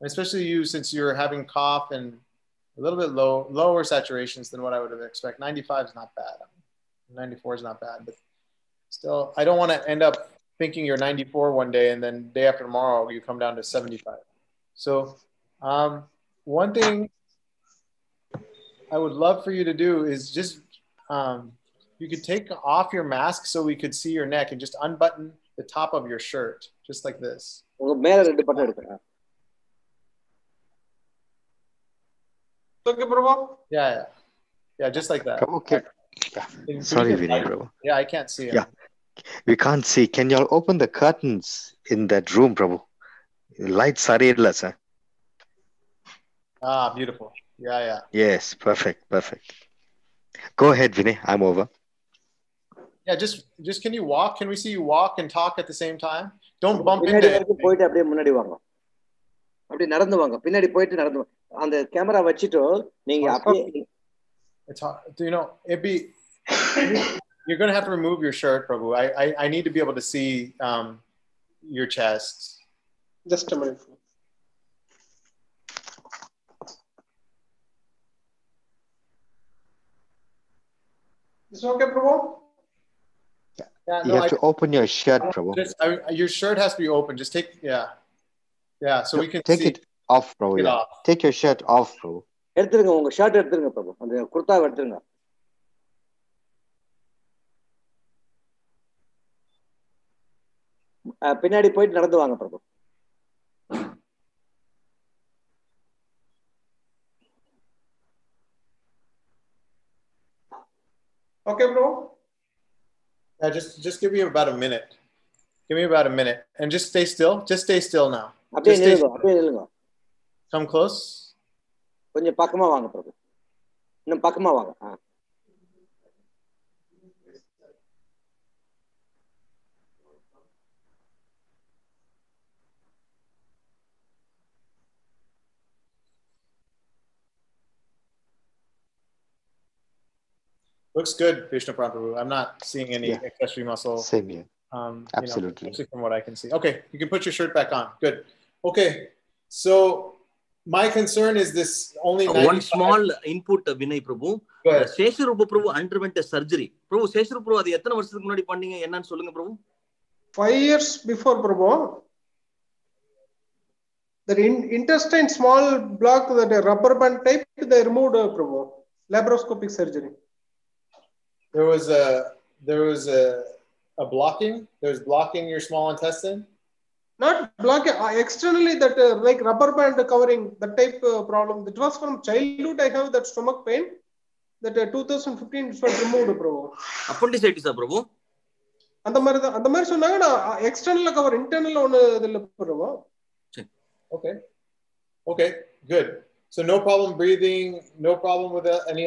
And especially you, since you're having cough and a little bit lower saturations than what I would have expected. 95 is not bad. 94 is not bad, but still, I don't want to end up thinking you're 94 one day and then day after tomorrow you come down to 75. So one thing I would love for you to do is just, you could take off your mask so we could see your neck and just unbutton the top of your shirt, just like this. Okay, bro. Yeah, just like that. Okay. Yeah. Sorry, Vinay, Prabhu. Yeah, I can't see him. Yeah, we can't see. Can y'all open the curtains in that room, Prabhu? Lights are illa, sir. Ah, beautiful. Yeah. Yes, perfect. Go ahead, Vinay. I'm over. Yeah, just can you walk? Can we see you walk and talk at the same time? Don't bump into it. It's hard. You're going to have to remove your shirt, Prabhu. I need to be able to see your chest. Just a minute. Is it okay, Prabhu? Yeah, you have to open your shirt, Prabhu. Your shirt has to be open. Just take, so we can take see. It off, Prabhu. Yeah. Off. Take your shirt off, Prabhu. எடுத்துருங்க உங்க shirt எடுத்துருங்க பிரபு அந்த குர்தாவை எடுத்துருங்க பின்னாடி போயிட்டு நடந்து வாங்க பிரபு Okay, bro. Yeah, just give me about a minute. Give me about a minute and just stay still. Just stay still now. அப்படியே நில்லுங்க. Come close. கொஞ்சம் பக்கமா வாங்க பிரபு. இன்னும் பக்கமா வாங்க. Looks good, Vishnu Prabhu. I'm not seeing any accessory muscle. Same here. Absolutely. Especially from what I can see. Okay, you can put your shirt back on. Good. Okay, so my concern is this only 95... One small input, Vinay Prabhu. Sesharupa Prabhu underwent a surgery. Prabhu, Sesharupa Prabhu, அது எத்தனை வருஷத்துக்கு முன்னாடி பண்ணீங்க என்னன்னு சொல்லுங்க Prabhu. 5 years before Prabhu. The intestine small block, that rubber band type, they removed Prabhu. Laparoscopic surgery. There was a blocking. There was blocking your small intestine. Not blocking externally, that like rubber band covering, the type problem. It was from childhood. I have that stomach pain. That 2015 it was removed, Prabhu. Appendicitis, Prabhu. அந்த மாதிரி சொன்னாங்க. நான் external cover internal ஒன்னு இதுல Prabhu. Okay, good. So no problem breathing, no problem with any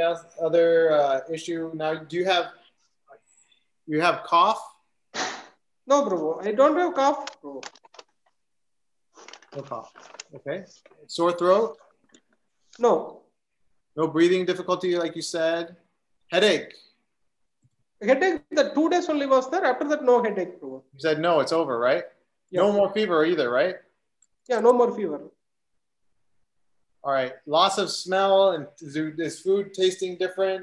other issue. Now, do you have cough? No, Prabhu. I don't have cough, Prabhu. No cough. Okay. Sore throat? No. No breathing difficulty, like you said. Headache? Headache, the 2 days only was there. After that, no headache, Prabhu. You said no, it's over, right? Yeah. No more fever either, right? Yeah, no more fever. All right. Loss of smell, and is food tasting different?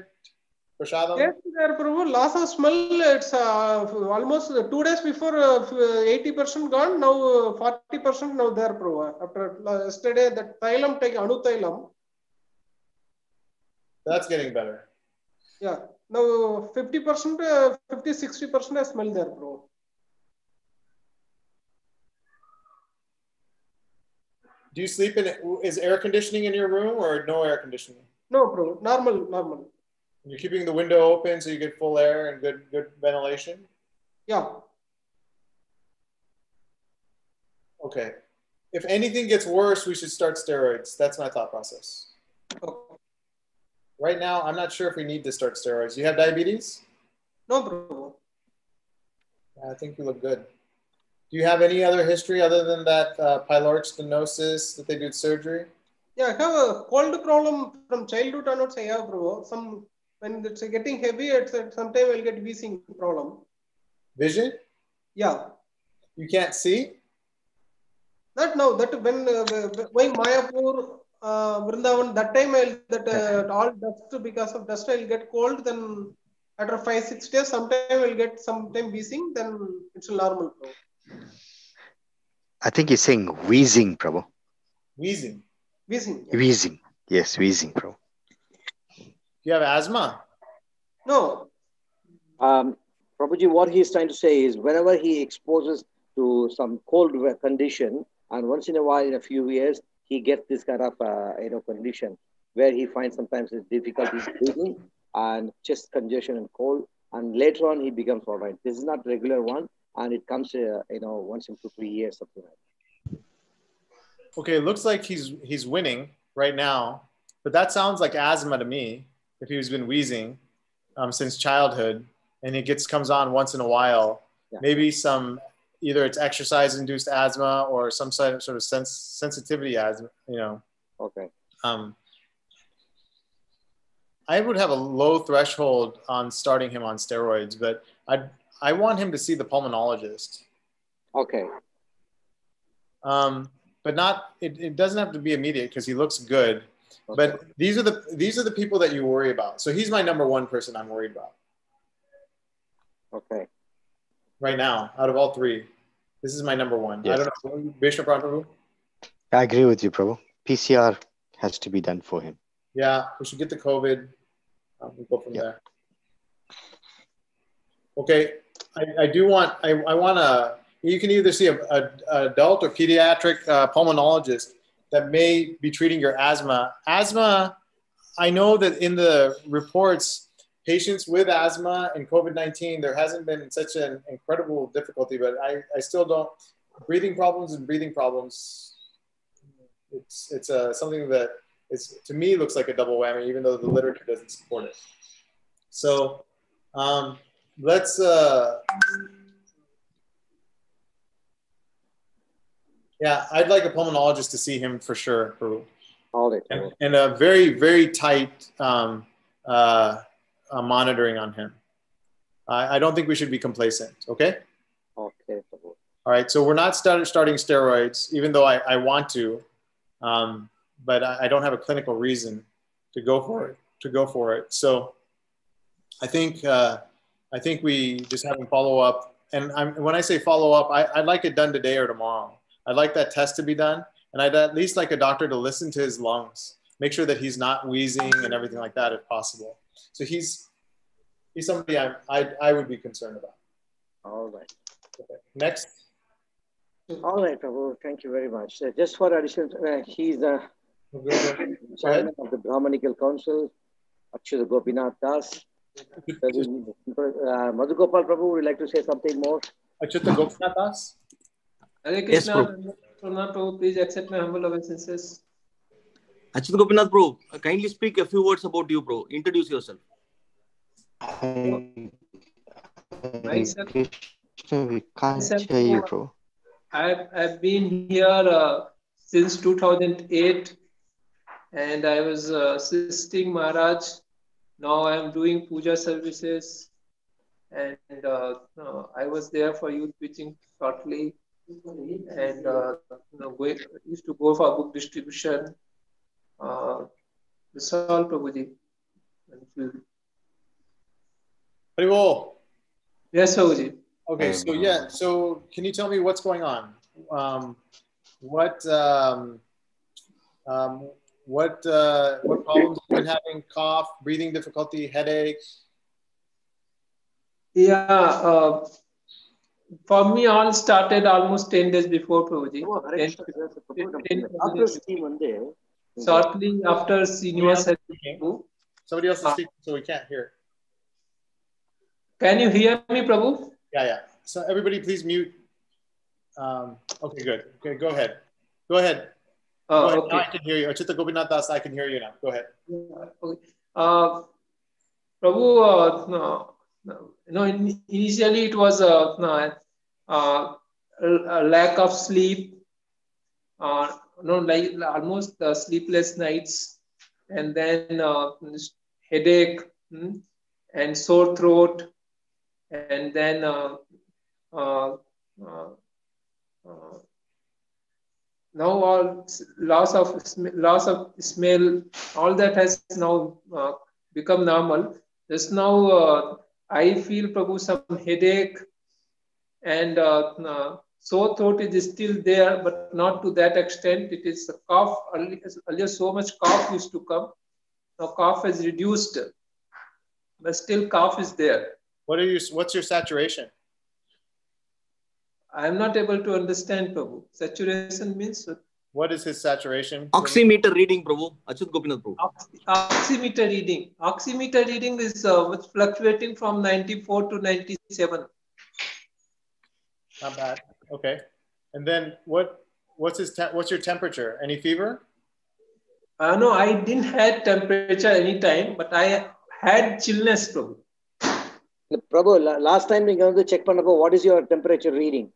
Prashadam? Yes, there, Prabhu. Loss of smell, it's almost 2 days before 80% gone. Now 40% now there, Prabhu. After yesterday, that Thailam, take Anu Thailam. That's getting better. Yeah. Now 50%, 50-60% I smell there, Prabhu. Do you sleep in it? Is air conditioning in your room or no air conditioning? No, Prabhu. Normal. You're keeping the window open so you get full air and good ventilation? Yeah. Okay. If anything gets worse, we should start steroids. That's my thought process. Okay. Right now, I'm not sure if we need to start steroids. You have diabetes? No, Prabhu. I think you look good. Do you have any other history other than that pyloric stenosis that they did surgery? Yeah, I have a cold problem from childhood onwards. I have, Prabhu. When it's getting heavy, sometimes I'll get wheezing problem. Vision? Yeah. You can't see? Not now. That when going Mayapur, Vrindavan, that time all dust, because of dust I'll get cold. Then after 5-6 days, sometime I'll get wheezing. Then it's normal, Prabhu. I think he's saying wheezing, Prabhu. Wheezing? Wheezing. Yeah. Wheezing. Yes, wheezing, Prabhu. You have asthma? No. Prabhuji, what he's trying to say is whenever he exposes to some cold condition, and once in a while, in a few years, he gets this kind of condition where he finds sometimes his difficulty breathing and chest congestion and cold, and later on he becomes all right. This is not regular one, and it comes once in 2-3 years, something like that. Okay, it looks like he's winning right now, but that sounds like asthma to me. If he's been wheezing since childhood, and it comes on once in a while, maybe either it's exercise-induced asthma or some sort of sensitivity asthma. Okay. I would have a low threshold on starting him on steroids, but I want him to see the pulmonologist. Okay. But it doesn't have to be immediate because he looks good. Okay. But these are the people that you worry about. So he's my number one person I'm worried about. Okay. Right now, out of all three, this is my number one. Yes. I don't know. Vishnu Prabhu? I agree with you, Prabhu. PCR has to be done for him. Yeah, we should get the COVID. We'll go from there. Okay. I want to, you can either see an adult or pediatric pulmonologist that may be treating your asthma. Asthma, I know that in the reports, patients with asthma and COVID-19, there hasn't been such an incredible difficulty, but I still don't, breathing problems. It's something that to me looks like a double whammy, even though the literature doesn't support it. So let's, I'd like a pulmonologist to see him for sure. All right. And a very, very tight monitoring on him. I don't think we should be complacent. Okay. Okay, Prabhu. All right. So we're not starting steroids, even though I want to, but I don't have a clinical reason to go for it. So I think we just have him follow up. And when I say follow up, I'd like it done today or tomorrow. I'd like that test to be done, and I'd at least like a doctor to listen to his lungs, make sure that he's not wheezing and everything like that if possible. So he's somebody I would be concerned about. All right. Okay. Next. All right, Prabhu. Thank you very much. Just for addition, he's the chairman of the Brahmanical Council, Achyuta Gopinath Das. Madhugopal Prabhu, would you like to say something more? Achyuta Gopinath Das? Hare Krishna, Prabhu, please accept my humble obeisances. Achyuta Gopinath Prabhu, kindly speak a few words about you, bro. Introduce yourself. Myself, we can't hear you, bro. I've been here since 2008, and I was assisting Maharaj. Now I'm doing puja services, and I was there for youth preaching shortly, and used to go for book distribution. That's all, Prabhuji. Very well. Yes, Prabhuji. Okay, so can you tell me what's going on? What problems have you been having? Cough, breathing difficulty, headaches? Yeah, for me, all started almost 10 days before, Prabhuji. Shortly after Srinivas. Somebody else is speaking, so we can't hear. Can you hear me, Prabhu? Yeah. So everybody, please mute. Okay, good. Okay, go ahead. Go ahead. Okay. Now I can hear you. Achyuta Gopinath Das, I can hear you now. Go ahead. Okay. Prabhu, initially it was a lack of sleep, like almost sleepless nights, and then headache and sore throat, and then now all loss of smell, all that has now become normal. Just now I feel, Prabhu, some headache, and sore throat is still there, but not to that extent. It is a cough. Earlier so much cough used to come. Now cough has reduced, but still cough is there. What's your saturation? I am not able to understand, Prabhu. Saturation means? What is his saturation? Oximeter reading, Prabhu. Achyuta Gopinath Prabhu. Oximeter reading. Oximeter reading is fluctuating from 94 to 97. Not bad. Okay. And then what's your temperature? Any fever? No, I didn't have temperature any time, but I had chillness, Prabhu. Prabhu, last time we going to check, what is your temperature reading?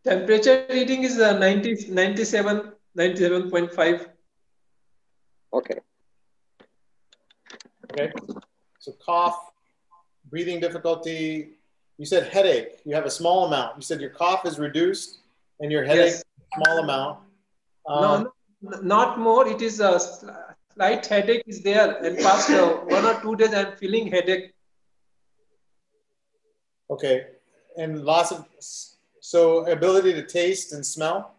Temperature reading is 97.5. Okay. Okay. So cough, breathing difficulty. You said headache. You have a small amount. You said your cough is reduced and your headache is a small amount. No, not more. It is a slight headache is there. And past 1 or 2 days, I'm feeling headache. Okay. And so ability to taste and smell,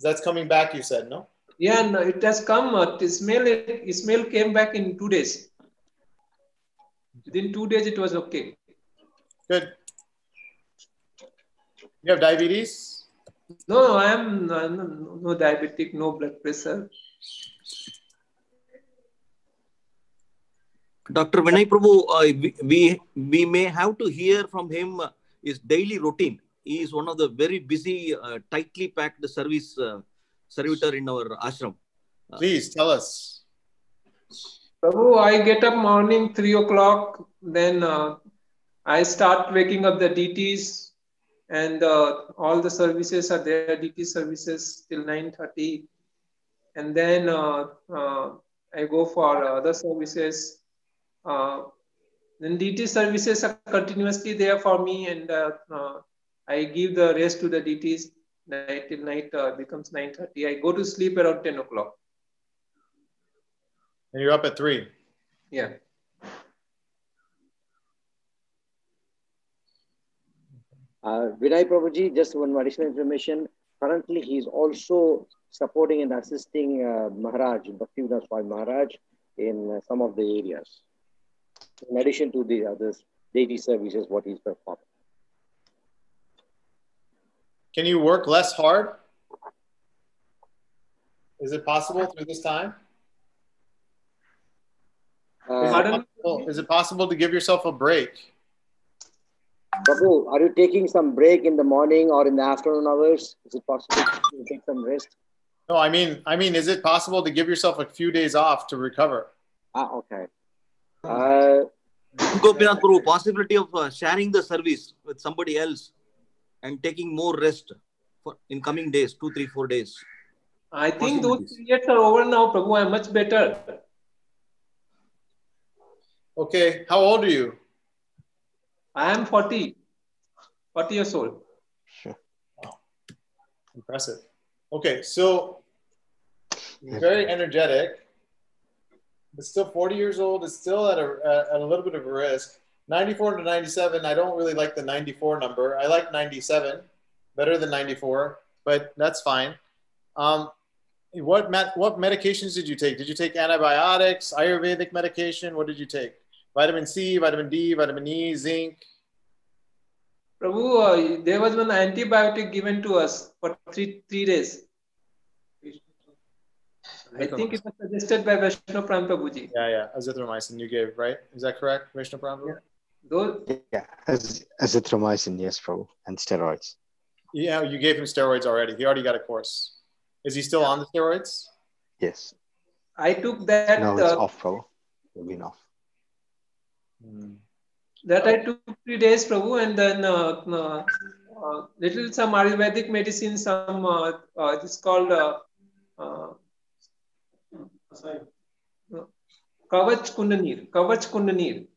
that's coming back, you said, no? Yeah, no, it has come. Smell came back in 2 days. Within 2 days, it was okay. Good. You have diabetes? No, I am no diabetic, no blood pressure. Dr. Vinay Prabhu, we may have to hear from him his daily routine. He is one of the very busy, tightly packed servitor in our ashram. Please tell us. Prabhu, I get up morning 3 o'clock, then I start waking up the DTs, and all the services are there, DT services till 9:30. And then I go for other services. Then DT services are continuously there for me, and I give the rest to the DTs night till night becomes 9:30. I go to sleep around 10 o'clock. And you're up at 3. Yeah. Vinay Prabhuji, just one additional information. Currently, he is also supporting and assisting Maharaj, Bhaktivedanta Swami Maharaj, in some of the areas. In addition to the others, daily services, what he's performing. Can you work less hard? Is it possible through this time? Is it possible to give yourself a break? Prabhu, are you taking some break in the morning or in the afternoon hours? Is it possible to take some rest? No, I mean, is it possible to give yourself a few days off to recover? Okay. Gopinath Prabhu, possibility of sharing the service with somebody else and taking more rest in coming days, 2, 3, 4 days. I think those periods are over now, Prabhu. I'm much better. Okay. How old are you? I am 40 years old. Sure. Wow. Impressive. Okay. So very energetic, but still 40 years old is still at a little bit of a risk. 94 to 97, I don't really like the 94 number. I like 97, better than 94, but that's fine. What medications did you take? Did you take antibiotics, Ayurvedic medication? What did you take? Vitamin C, vitamin D, vitamin E, zinc? Prabhu, there was one antibiotic given to us for three days. I think it was suggested by Vaishnav Pran Prabhuji. Yeah. Azithromycin you gave, right? Is that correct, Vaishnav Pran Prabhu? Yeah, azithromycin, yes, Prabhu, and steroids. Yeah, you gave him steroids already. He already got a course. Is he still on the steroids? Yes. I took that. No, it's off, Prabhu. It's been off. That I took 3 days, Prabhu, and then little some Ayurvedic medicine, some it's called Kavach Kundanir.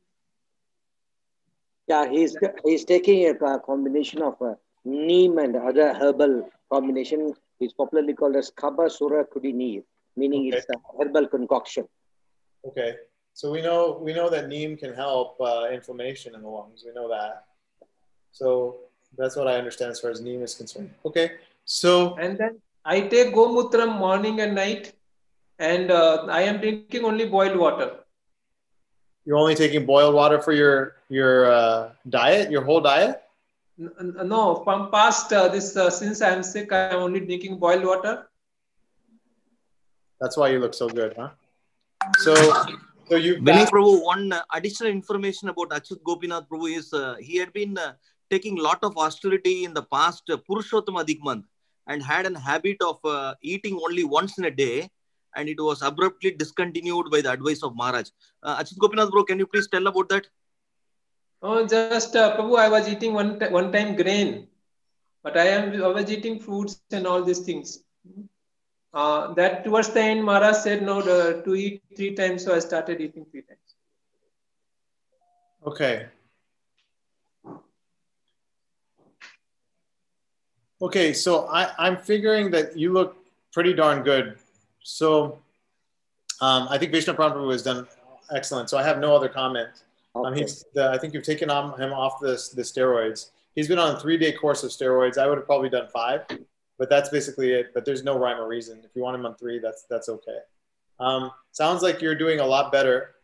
Yeah, he's taking a combination of neem and other herbal combination. It's popularly called as Kaba Sura Kudinir, meaning it's a herbal concoction. Okay. So we know that neem can help inflammation in the lungs. We know that. So that's what I understand as far as neem is concerned. Okay. So and then I take Gomutram morning and night, and I am drinking only boiled water. You're only taking boiled water for your diet, your whole diet? No, from past since I'm sick, I'm only drinking boiled water. That's why you look so good, huh? So you. Vinay Prabhu, one additional information about Achyut Gopinath Prabhu is he had been taking lot of austerity in the past Purushottam Adhik month and had an habit of eating only once in a day, and it was abruptly discontinued by the advice of Maharaj. Achyut Gopinath Prabhu, can you please tell about that? Oh, just Prabhu, I was eating one time grain, but I was eating fruits and all these things. That towards the end, Maharaj said no to eat 3 times, so I started eating 3 times. Okay. Okay, so I'm figuring that you look pretty darn good. So I think Vaishnav Pran Prabhu has done excellent. So I have no other comment. Okay. I think you've taken him off the steroids. He's been on a 3-day course of steroids. I would have probably done 5, but that's basically it. But there's no rhyme or reason. If you want him on 3, that's okay. Sounds like you're doing a lot better.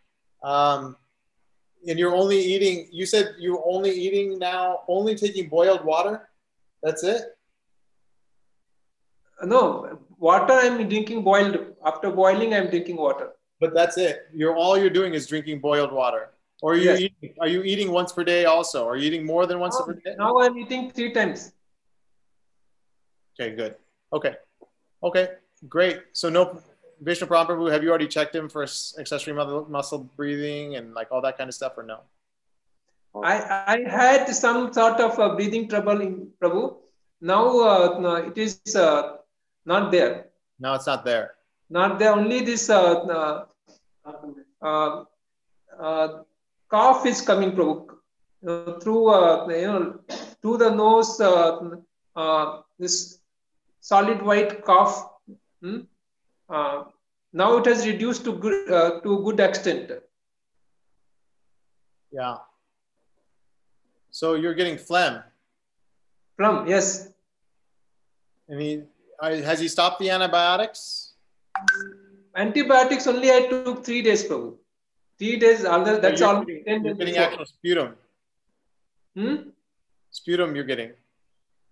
And you're only eating, you said you're only eating now, only taking boiled water? That's it? No, water I'm drinking boiled. After boiling, I'm drinking water. But that's it. All you're doing is drinking boiled water. Or are you eating once per day also? Are you eating more than once per day? Now I'm eating 3 times. Okay, good. Okay, great. So no, Vaishnav Pran Prabhu, have you already checked him for accessory muscle breathing and like all that kind of stuff or no? I had some sort of breathing trouble in Prabhu. Now no, it is not there. No, it's not there. Not there. Only this cough is coming, Prabhu, through through the nose. This solid white cough. Now it has reduced to good extent. Yeah. So you're getting phlegm. Phlegm, yes. And has he stopped the antibiotics? Antibiotics only I took 3 days, Prabhu. 3 days. That's all. You're getting actual sputum. Sputum you're getting.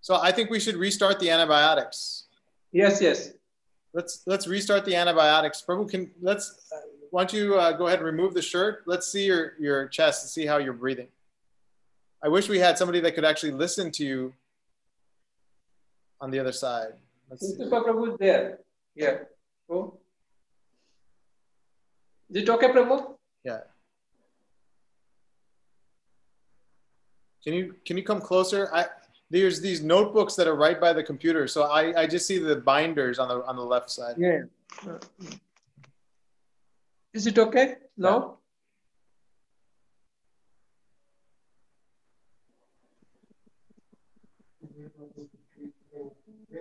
So I think we should restart the antibiotics. Yes, yes. Let's restart the antibiotics. Prabhu, why don't you go ahead and remove the shirt? Let's see your chest and see how you're breathing. I wish we had somebody that could actually listen to you on the other side. Prabhu is there. Yeah. Oh. Is it okay, Prabhu? Yeah. Can you come closer? There's these notebooks that are right by the computer, so I just see the binders on the left side. Yeah. Is it okay now?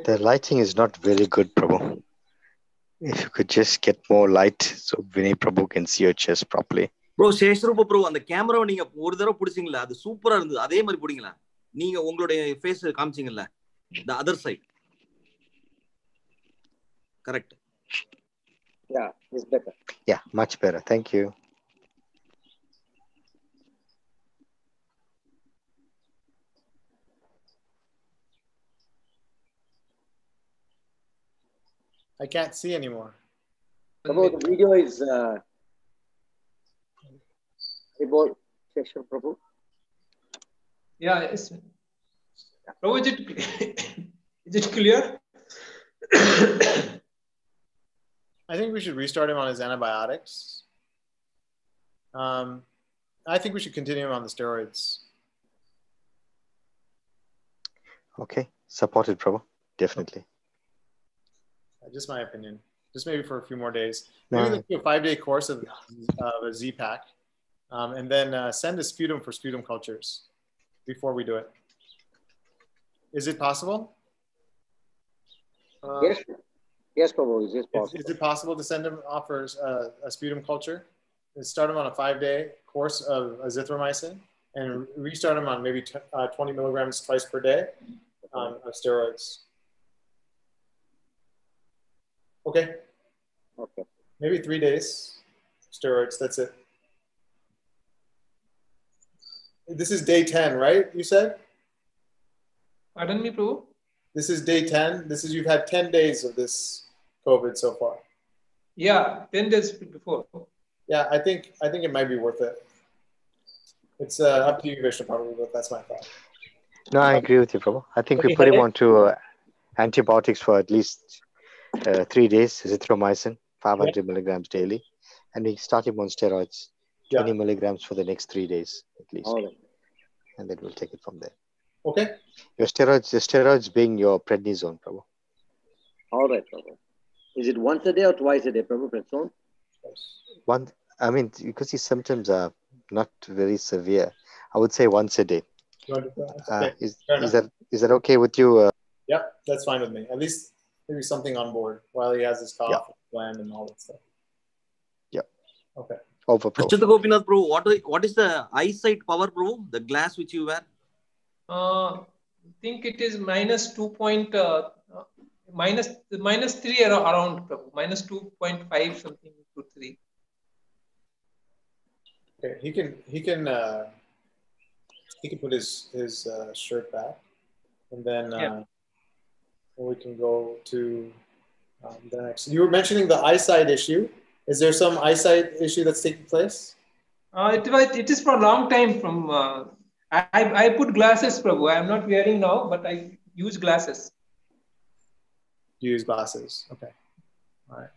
The lighting is not very good, Prabhu. If you could just get more light so Vinay Prabhu can see your chest properly. Bro, Sheshrupa Prabhu, அந்த கேமராவை நீங்க ஒரு தடவை பிடிச்சீங்களா? அது சூப்பரா இருந்தது. அதே மாதிரி பிடிங்களா? நீங்க உங்களுடைய face காமிச்சீங்கல்ல? The other side. Correct. Yeah, it's better. Yeah, much better. Thank you. I can't see anymore. Prabhu, the video is about Sheshwar Prabhu. Yeah, yes. Prabhu, is it clear? I think we should restart him on his antibiotics. I think we should continue him on the steroids. Okay, supported, Prabhu. Definitely. Just my opinion. Just maybe for a few more days. Maybe let's do a 5-day course of a Z-Pack, and then send a sputum for sputum cultures before we do it. Is it possible? Yes, Prabhu. Is it possible? Is it possible to send him off for a sputum culture? And start him on a 5-day course of azithromycin and restart him on maybe 20 milligrams twice per day of steroids. Okay. Okay. Maybe 3 days steroids. That's it. This is day 10, right? You said? Pardon me, Prabhu? This is day 10. You've had 10 days of this COVID so far. Yeah, 10 days before. Yeah, I think it might be worth it. It's up to you, Vishnu, probably, but that's my thought. No, I agree with you, Prabhu. I think we put him onto antibiotics for at least 3 days, azithromycin, 500 milligrams daily, and we start him on steroids, 20 milligrams for the next 3 days at least. Right. And then we'll take it from there. Okay. The steroids being your prednisone, Prabhu. All right, Prabhu. Is it once a day or twice a day, Prabhu, prednisone? I mean, because these symptoms are not very severe, I would say once a day. Okay. Is that okay with you? Yeah, that's fine with me. At least maybe something on board while he has his cough, gland, and all that stuff. Yeah. Okay. Over, Prabhu. Achut Gopinath Prabhu, what is the eyesight power, Prabhu? The glass which you wear? I think it is minus 2 point, minus 3 around, Prabhu. Minus 2.5 something to 3. Okay, he can put his shirt back, and then we can go to the next. You were mentioning the eyesight issue. Is there some eyesight issue that's taking place? It is for a long time. From I put glasses, Prabhu. I am not wearing now, but I use glasses. You use glasses. Okay. All right.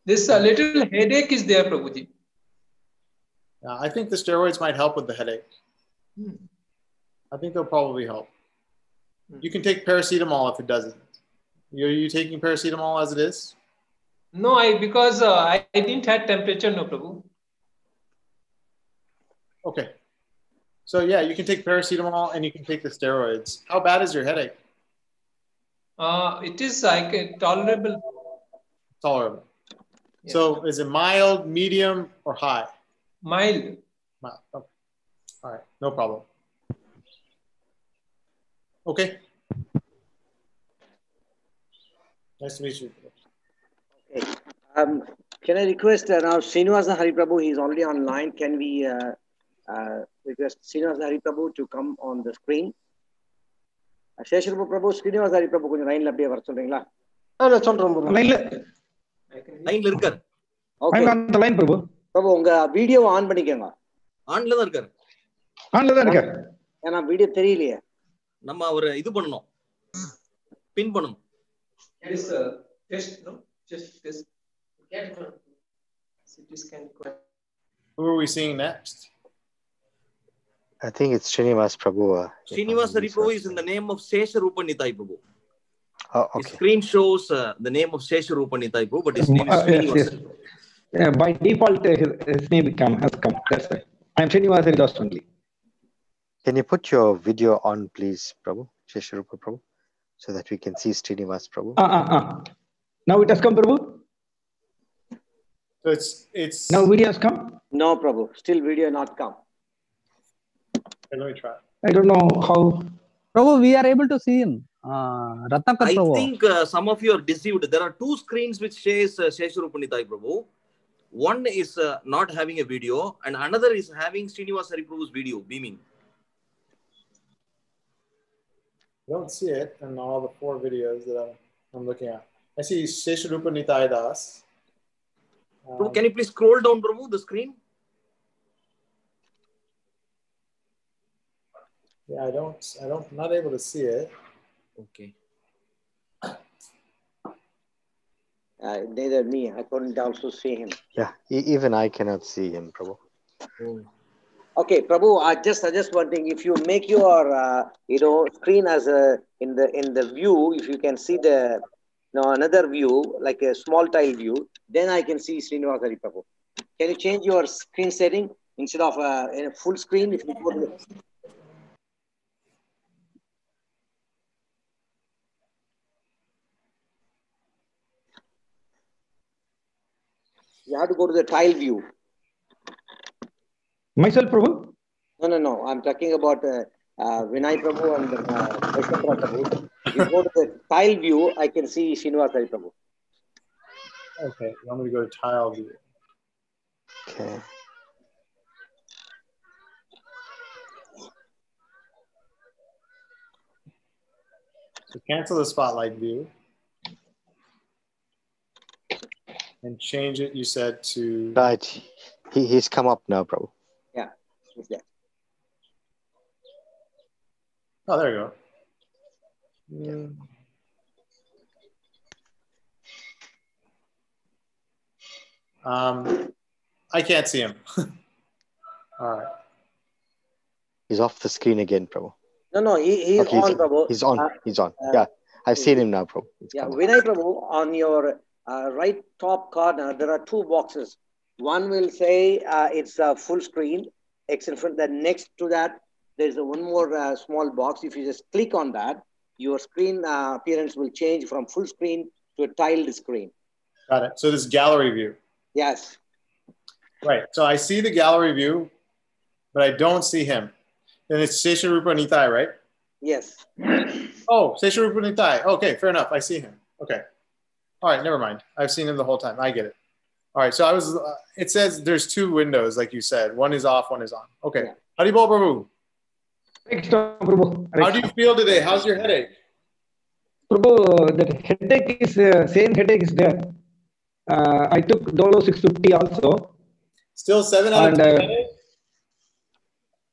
This little headache is there, Prabhuji. I think the steroids might help with the headache. I think they'll probably help. You can take paracetamol if it doesn't. Are you taking paracetamol as it is? No, because I didn't have temperature, no, Prabhu. Okay. So yeah, you can take paracetamol and you can take the steroids. How bad is your headache? It is tolerable. Tolerable. Yes. So is it mild, medium, or high? Mild. Mild. Okay. All right. No problem. Okay. Nice to meet you. Okay. Can I request now Srinivasa Hariprabhu? He's already online. Can we request Srinivasa Hariprabhu to come on the screen? Shesharupa Prabhu, Srinivasa Hariprabhu, கொஞ்சம் லைன்ல அப்படியே வர சொல்றீங்களா? நான் சொல்றேன் bro. லைன்ல இருக்கார். Okay. I'm on the line, Prabhu. Prabhu, உங்க வீடியோவை ஆன் பண்ணிக்கோங்க. ஆன்ல தான் இருக்கார். ஆன்ல தான் இருக்கார். ஏன்னா வீடியோ தெரியலையே. நம்ம அவர் இது பண்ணனும். பின் பண்ணனும். This test, no? Just test. CT scan. Who are we seeing next? I think it's Srinivas Prabhu. Srinivas Hariprabhu is in the name of Sesharupa Nitai Prabhu. Oh, okay. His screen shows the name of Sesharupa Nitai Prabhu, but his name is Srinivas. Yes. By default, his name has come. That's right. I'm Srinivas Haridas only. Can you put your video on, please, Prabhu? Sesharupa Prabhu, so that we can see Srinivas Prabhu. Now it has come, Prabhu? So it's now video has come? No, Prabhu. Still video not come. Okay, let me try. I don't know how. Prabhu, we are able to see him. Ratnakar I Prabhu. think some of you are deceived. There are two screens which says Sesharupa Nitai Prabhu. One is not having a video, and another is having Srinivas Hariprabhu's video beaming. I don't see it in all the 4 videos that I'm looking at. I see Sesharupa Nitai Das. Prabhu, can you please scroll down, Prabhu, the screen? Yeah, I'm not able to see it. Okay. Neither me. I couldn't also see him. Yeah, even I cannot see him, Prabhu. Okay, Prabhu, I just suggest one thing. If you make your screen as in the view, if you can see the another view, like a small tile view, then I can see Srinivasa Hariprabhu. Can you change your screen setting instead of in a full screen? If you go to you have to go to the tile view. Myself, Prabhu? No. I'm talking about Vinay Prabhu and Vaishnav Prabhu. If you go to the tile view, I can see Srinivasa Hariprabhu. Okay, I'm going to go to tile view. Okay. So cancel the spotlight view. And change it, you said, to... Right. He's come up now, Prabhu. Yeah, he's there. Oh, there you go. I can't see him. All right. He's off the screen again, Prabhu. No, he's okay, on, Prabhu. He's on. He's on. Yeah, I've seen him now, Prabhu. Yeah, Vinay Prabhu, on your right top corner, there are 2 boxes. One will say it's a full screen, X in front. Then next to that, there's one more small box. If you just click on that, your screen appearance will change from full screen to a tiled screen. Got it. So this gallery view. Yes. Right. So I see the gallery view, but I don't see him. And it's Sesharupa Nitai, right? Yes. Oh, Sesharupa Nitai. Okay, fair enough. I see him. Okay. All right, never mind. I've seen him the whole time. I get it. All right, so I was, it says there's 2 windows, like you said. One is off, one is on. Okay. Yeah. Haribol Prabhu. How do you feel today? How's your headache? Prabhu, the headache is, same headache is there. I took Dolo 650 also. Still 7 out of 10 headache?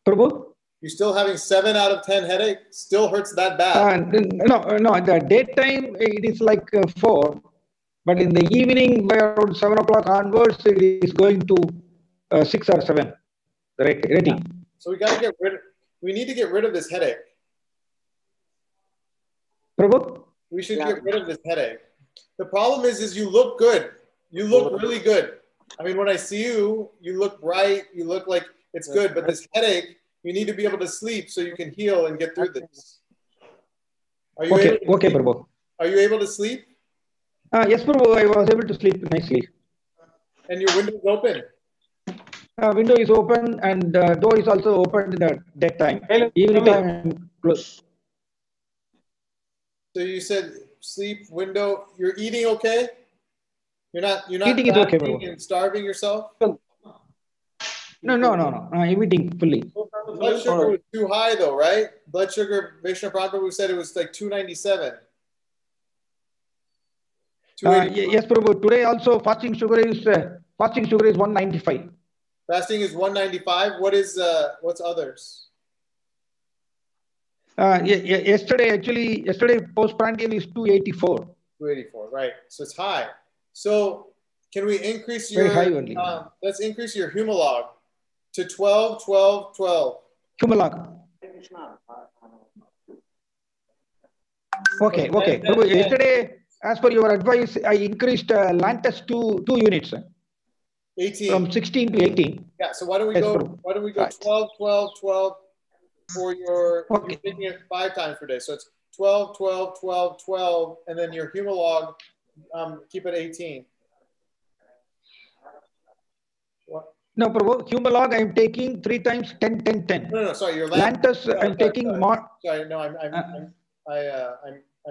Prabhu? You're still having 7 out of 10 headache? Still hurts that bad? No. At the daytime, it is like 4. But in the evening, by around 7 o'clock onwards, it is going to 6 or 7. The rating. So we need to get rid of this headache. Prabhu? We should get rid of this headache. The problem is you look good. You look really good. I mean, when I see you, you look bright. You look like it's good. But this headache, you need to be able to sleep so you can heal and get through this. Are you Okay, able to okay, sleep? Prabhu. Are you able to sleep? Yes, Prabhu, I was able to sleep nicely. And your window is open? Window is open and door is also open in the daytime. Evening time I'm closed. So you said sleep, window. You're eating okay? You're not Eating is okay, fasting Prabhu. and starving yourself? No. I'm eating fully. Blood sugar was too high though, right? Blood sugar, Vaishnav Prabhu said it was like 297. Yes, Prabhu. Today also fasting sugar is 195. Fasting is 195. What's others? Yesterday postprandial is 284. 284, right? So it's high. So can we increase Very your? high only. Let's increase your Humalog to 12, 12, 12. Humalog. Okay. Prabhu, yesterday, as per your advice, I increased Lantus to 2 units. 18. From 16 to 18. Yeah. So why don't we go? Why don't we go 12, 12, 12 for your? You're taking it 5 times per day. So it's 12, 12, 12, 12, and then your Humalog, keep it 18. What? No, Prabhu, Humalog I am taking 3 times 10, 10, 10. No, sorry. Your Lantus I'm taking more. Sorry, no, I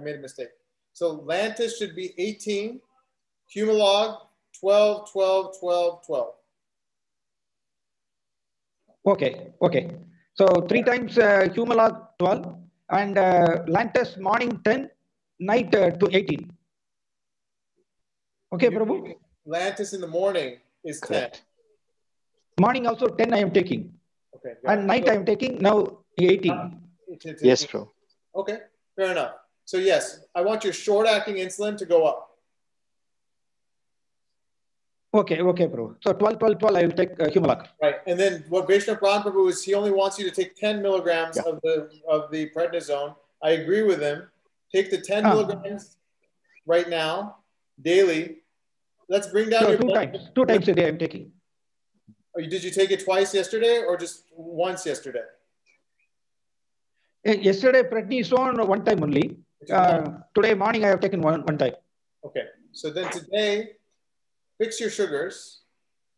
made a mistake. So Lantus should be 18, Humalog 12, 12, 12, 12. Okay. So 3 times Humalog 12 and Lantus morning 10, night to 18. Okay, Prabhu? Lantus in the morning is 10. Morning also 10 I am taking. Okay. And night I am taking now 18. Yes, bro. Okay, fair enough. So yes, I want your short-acting insulin to go up. Okay, bro. So 12, 12, 12, I will take Humalog. Right, and then what Vaishnav Prabhu is, he only wants you to take 10 milligrams of the prednisone. I agree with him. Take the 10 milligrams right now, daily. Let's bring down your 2 times a day I'm taking. Did you take it twice yesterday or just once yesterday? Yesterday, prednisone 1 time only. Today morning, I have taken one time. Okay. So then today, fix your sugars.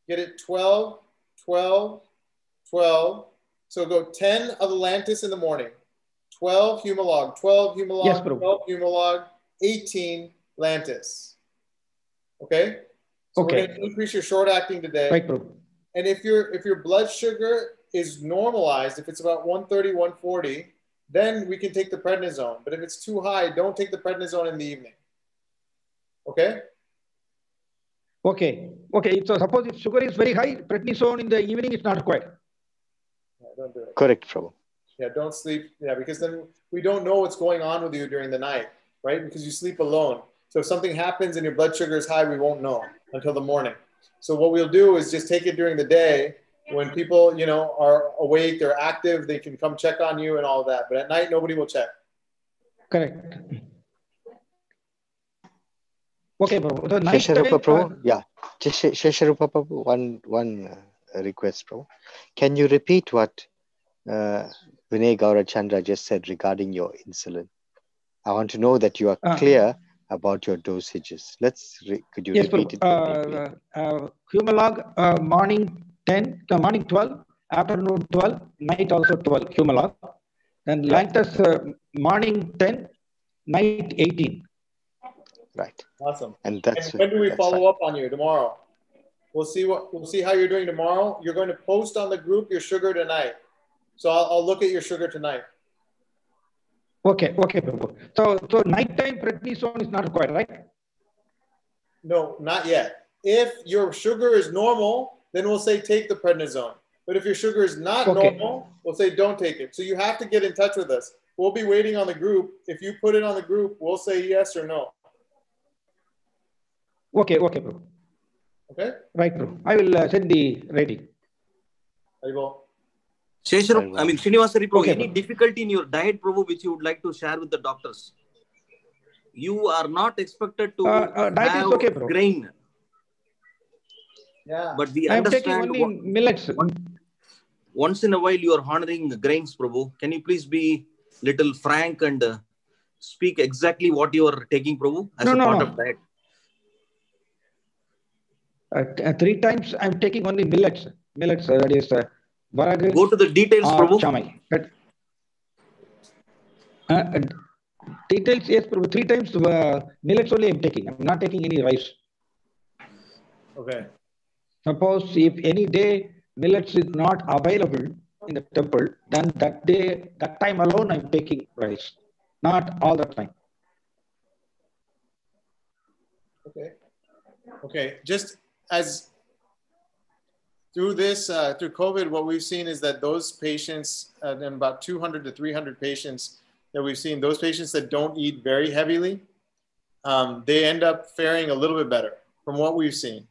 Get it 12, 12, 12. So go 10 of the Lantus in the morning. 12 Humalog, 12 Humalog, yes, 12 Humalog, 18 Lantus. Okay? So we're going to increase your short acting today. Right, bro. And if your blood sugar is normalized, if it's about 130, 140, then we can take the prednisone. But if it's too high, don't take the prednisone in the evening. Okay? Okay. So suppose if sugar is very high, prednisone in the evening is not required. Yeah, don't do it. Correct, Prabhu. Yeah, don't sleep. Yeah, because then we don't know what's going on with you during the night, right? Because you sleep alone. So if something happens and your blood sugar is high, we won't know until the morning. So what we'll do is just take it during the day when people, are awake, they're active, they can come check on you and all that. But at night, nobody will check. Correct. Okay, Prabhu. So Shesharupa Prabhu, Shesharupa Prabhu, one request, Prabhu. Can you repeat what Vinay Gaurachandra just said regarding your insulin? I want to know that you are clear about your dosages. Could you repeat it? Humalog morning 10, morning 12, afternoon 12, night also 12 Humalog. Then Lantus morning 10, night 18. Right. Awesome. And when do we follow up on you? Tomorrow. We'll see how you're doing tomorrow. You're going to post on the group your sugar tonight. So I'll look at your sugar tonight. Okay, Prabhu. So nighttime prednisone is not required, right? No, not yet. If your sugar is normal, then we'll say take the prednisone. But if your sugar is not normal, we'll say don't take it. So you have to get in touch with us. We'll be waiting on the group. If you put it on the group, we'll say yes or no. Okay, Prabhu. Okay? Right, Prabhu. I will send the ready. Srinivasari Prabhu, any difficulty in your diet, Prabhu, which you would like to share with the doctors? You are not expected to diet is okay, Prabhu. Grain. Yeah. But we I am understand taking only millets. once in a while you are honoring grains, Prabhu. Can you please be little frank and speak exactly what you are taking, Prabhu, as a part of diet? 3 times I'm taking only millets. Millets, that is barag. Go to the details, Prabhu. Chamai. Details, yes, Prabhu. 3 times millets only I'm taking. I'm not taking any rice. Okay. Suppose if any day millets is not available in the temple, then that day, that time alone I'm taking rice. Not all the time. Okay. Okay. Just as through this, through COVID, what we've seen is that those patients, and about 200 to 300 patients that we've seen, those patients that don't eat very heavily, they end up faring a little bit better from what we've seen.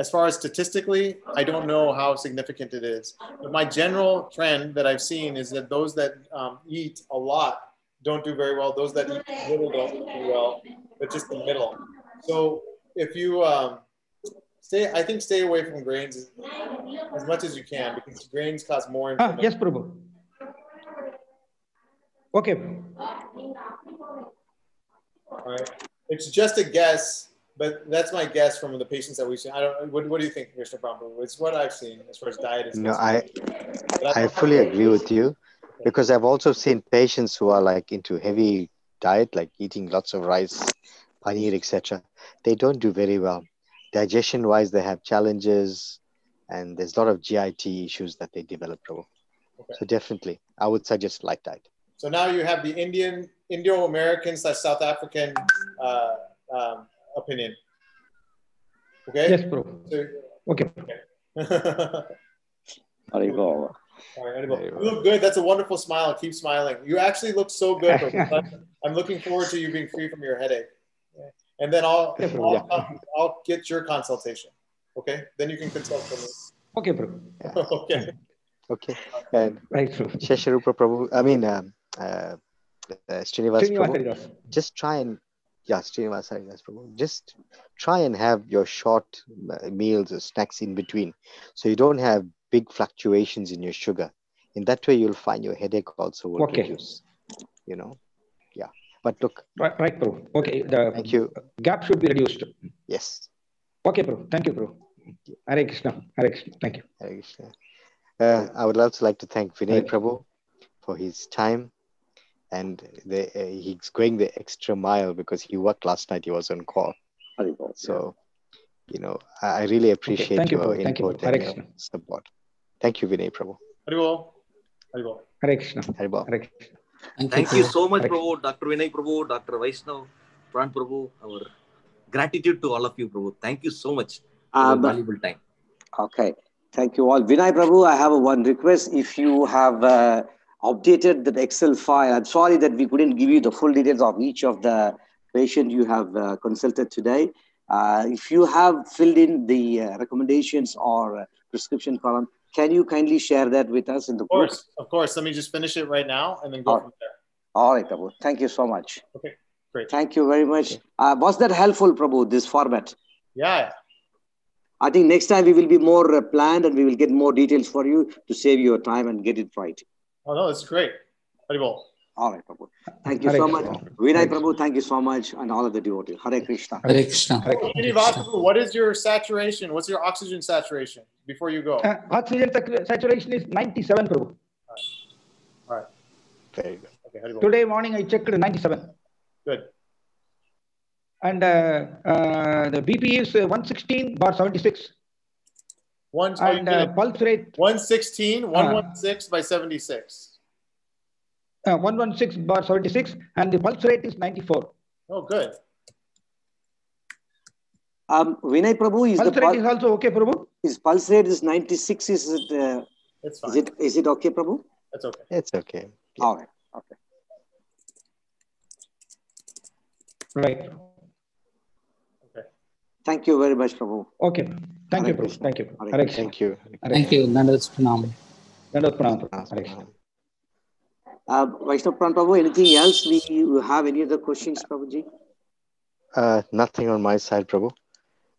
As far as statistically, I don't know how significant it is. But my general trend that I've seen is that those that eat a lot don't do very well. Those that eat little don't do well, but just the middle. So if you stay away from grains as much as you can, because grains cause more inflammation. Yes, Prabhu. Okay. All right. It's just a guess, but that's my guess from the patients that we've seen. I don't. What do you think, Mr. Prabhu? It's what I've seen as far as diet is concerned. I fully agree with you, because I've also seen patients who are like into heavy diet, like eating lots of rice, paneer, etc. They don't do very well. Digestion-wise, they have challenges, and there's a lot of GIT issues that they develop, Prabhu. Okay. So definitely, I would suggest light diet. So now you have the Indo-American / South African opinion. Okay? Yes, bro. So, okay. All right, you look good. That's a wonderful smile. Keep smiling. You actually look so good. I'm looking forward to you being free from your headache. And then I'll get your consultation. Okay? Then you can consult for me. Okay, bro. Yeah. Okay. Okay. And right, Shesharupa Prabhu, Srinivas Prabhu, just try and, Srinivas Prabhu, just try and have your short meals or snacks in between, so you don't have big fluctuations in your sugar. In that way, you'll find your headache also will reduce. You know, But look. Right, bro. Okay. Thank you. Gap should be reduced. Yes. Okay, bro. Thank you, bro. Hare Krishna. Hare Krishna. Thank you. Hare Krishna. I would also like to thank Vinay Prabhu for his time, and he's going the extra mile because he worked last night. He was on call. So, I really appreciate your input and your support. Thank you, Vinay Prabhu. Haribol. Hare Krishna. Haribol. Hare Krishna. Thank you so much, Prabhu, Dr. Vinay Prabhu, Dr. Vaishnav, Pran Prabhu. Our gratitude to all of you, Prabhu. Thank you so much for your valuable time. Okay. Thank you all. Vinay Prabhu, I have one request. If you have updated the Excel file, I'm sorry that we couldn't give you the full details of each of the patient you have consulted today. If you have filled in the recommendations or prescription column, can you kindly share that with us in the group? Of course. Let me just finish it right now and then go from there. All right, Prabhu. Thank you so much. Okay, great. Thank you very much. Was that helpful, Prabhu, this format? Yeah. I think next time we will be more planned and we will get more details for you to save your time and get it right. Oh, no, that's great. Haribol. All right, Prabhu. Thank you so much. Vinay Prabhu, thank you so much, and all of the devotees. Hare Krishna. Hare Krishna. What is your saturation? What's your oxygen saturation before you go? Oxygen saturation is 97, Prabhu. All right. Very good. Okay, today morning I checked 97. Good. And the BP is 116/76. And pulse rate 116, 116/76. 116/76, and the pulse rate is 94. Oh, good. Vinay Prabhu, is pulse rate is also okay, Prabhu? His pulse rate is 96. Is it? It's fine. Is it okay, Prabhu? That's okay. It's okay. Yeah. All right. Okay. Right. Okay. Thank you very much, Prabhu. Okay. Thank you, Prabhu. Thank you. Thank you. Thank you. Dandavat Pranam. Dandavat Pranam. Vaishnav Pran Prabhu, anything else? You have any other questions, Prabhuji? Nothing on my side, Prabhu.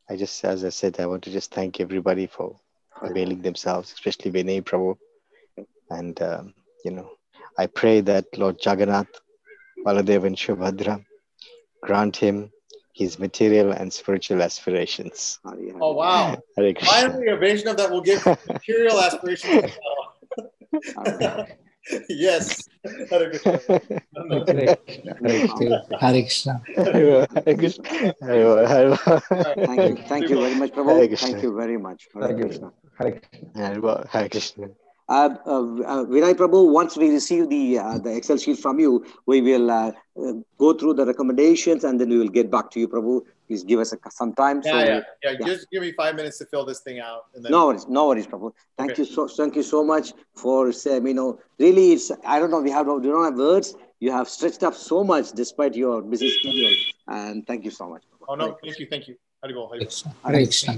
As I said, I want to just thank everybody for availing themselves, especially Vinay Prabhu. And, I pray that Lord Jagannath, Baladev and Subhadra grant him his material and spiritual aspirations. Oh, wow. Finally, a version of that will give material aspirations as well. Yes. Hare Krishna. Hare Krishna. Thank you very much, Prabhu. Thank you very much. Hare Krishna. Hare Krishna. Vinay Prabhu, once we receive the Excel sheet from you, we will go through the recommendations and then we will get back to you, Prabhu. Please give us some time. Yeah. Just give me 5 minutes to fill this thing out. And then... No worries, Prabhu. Thank you so much for really it's, I don't know, we don't have words. You have stretched up so much despite your busy schedule. And thank you so much. Oh no, thank you. Hare Krishna. Hare Krishna.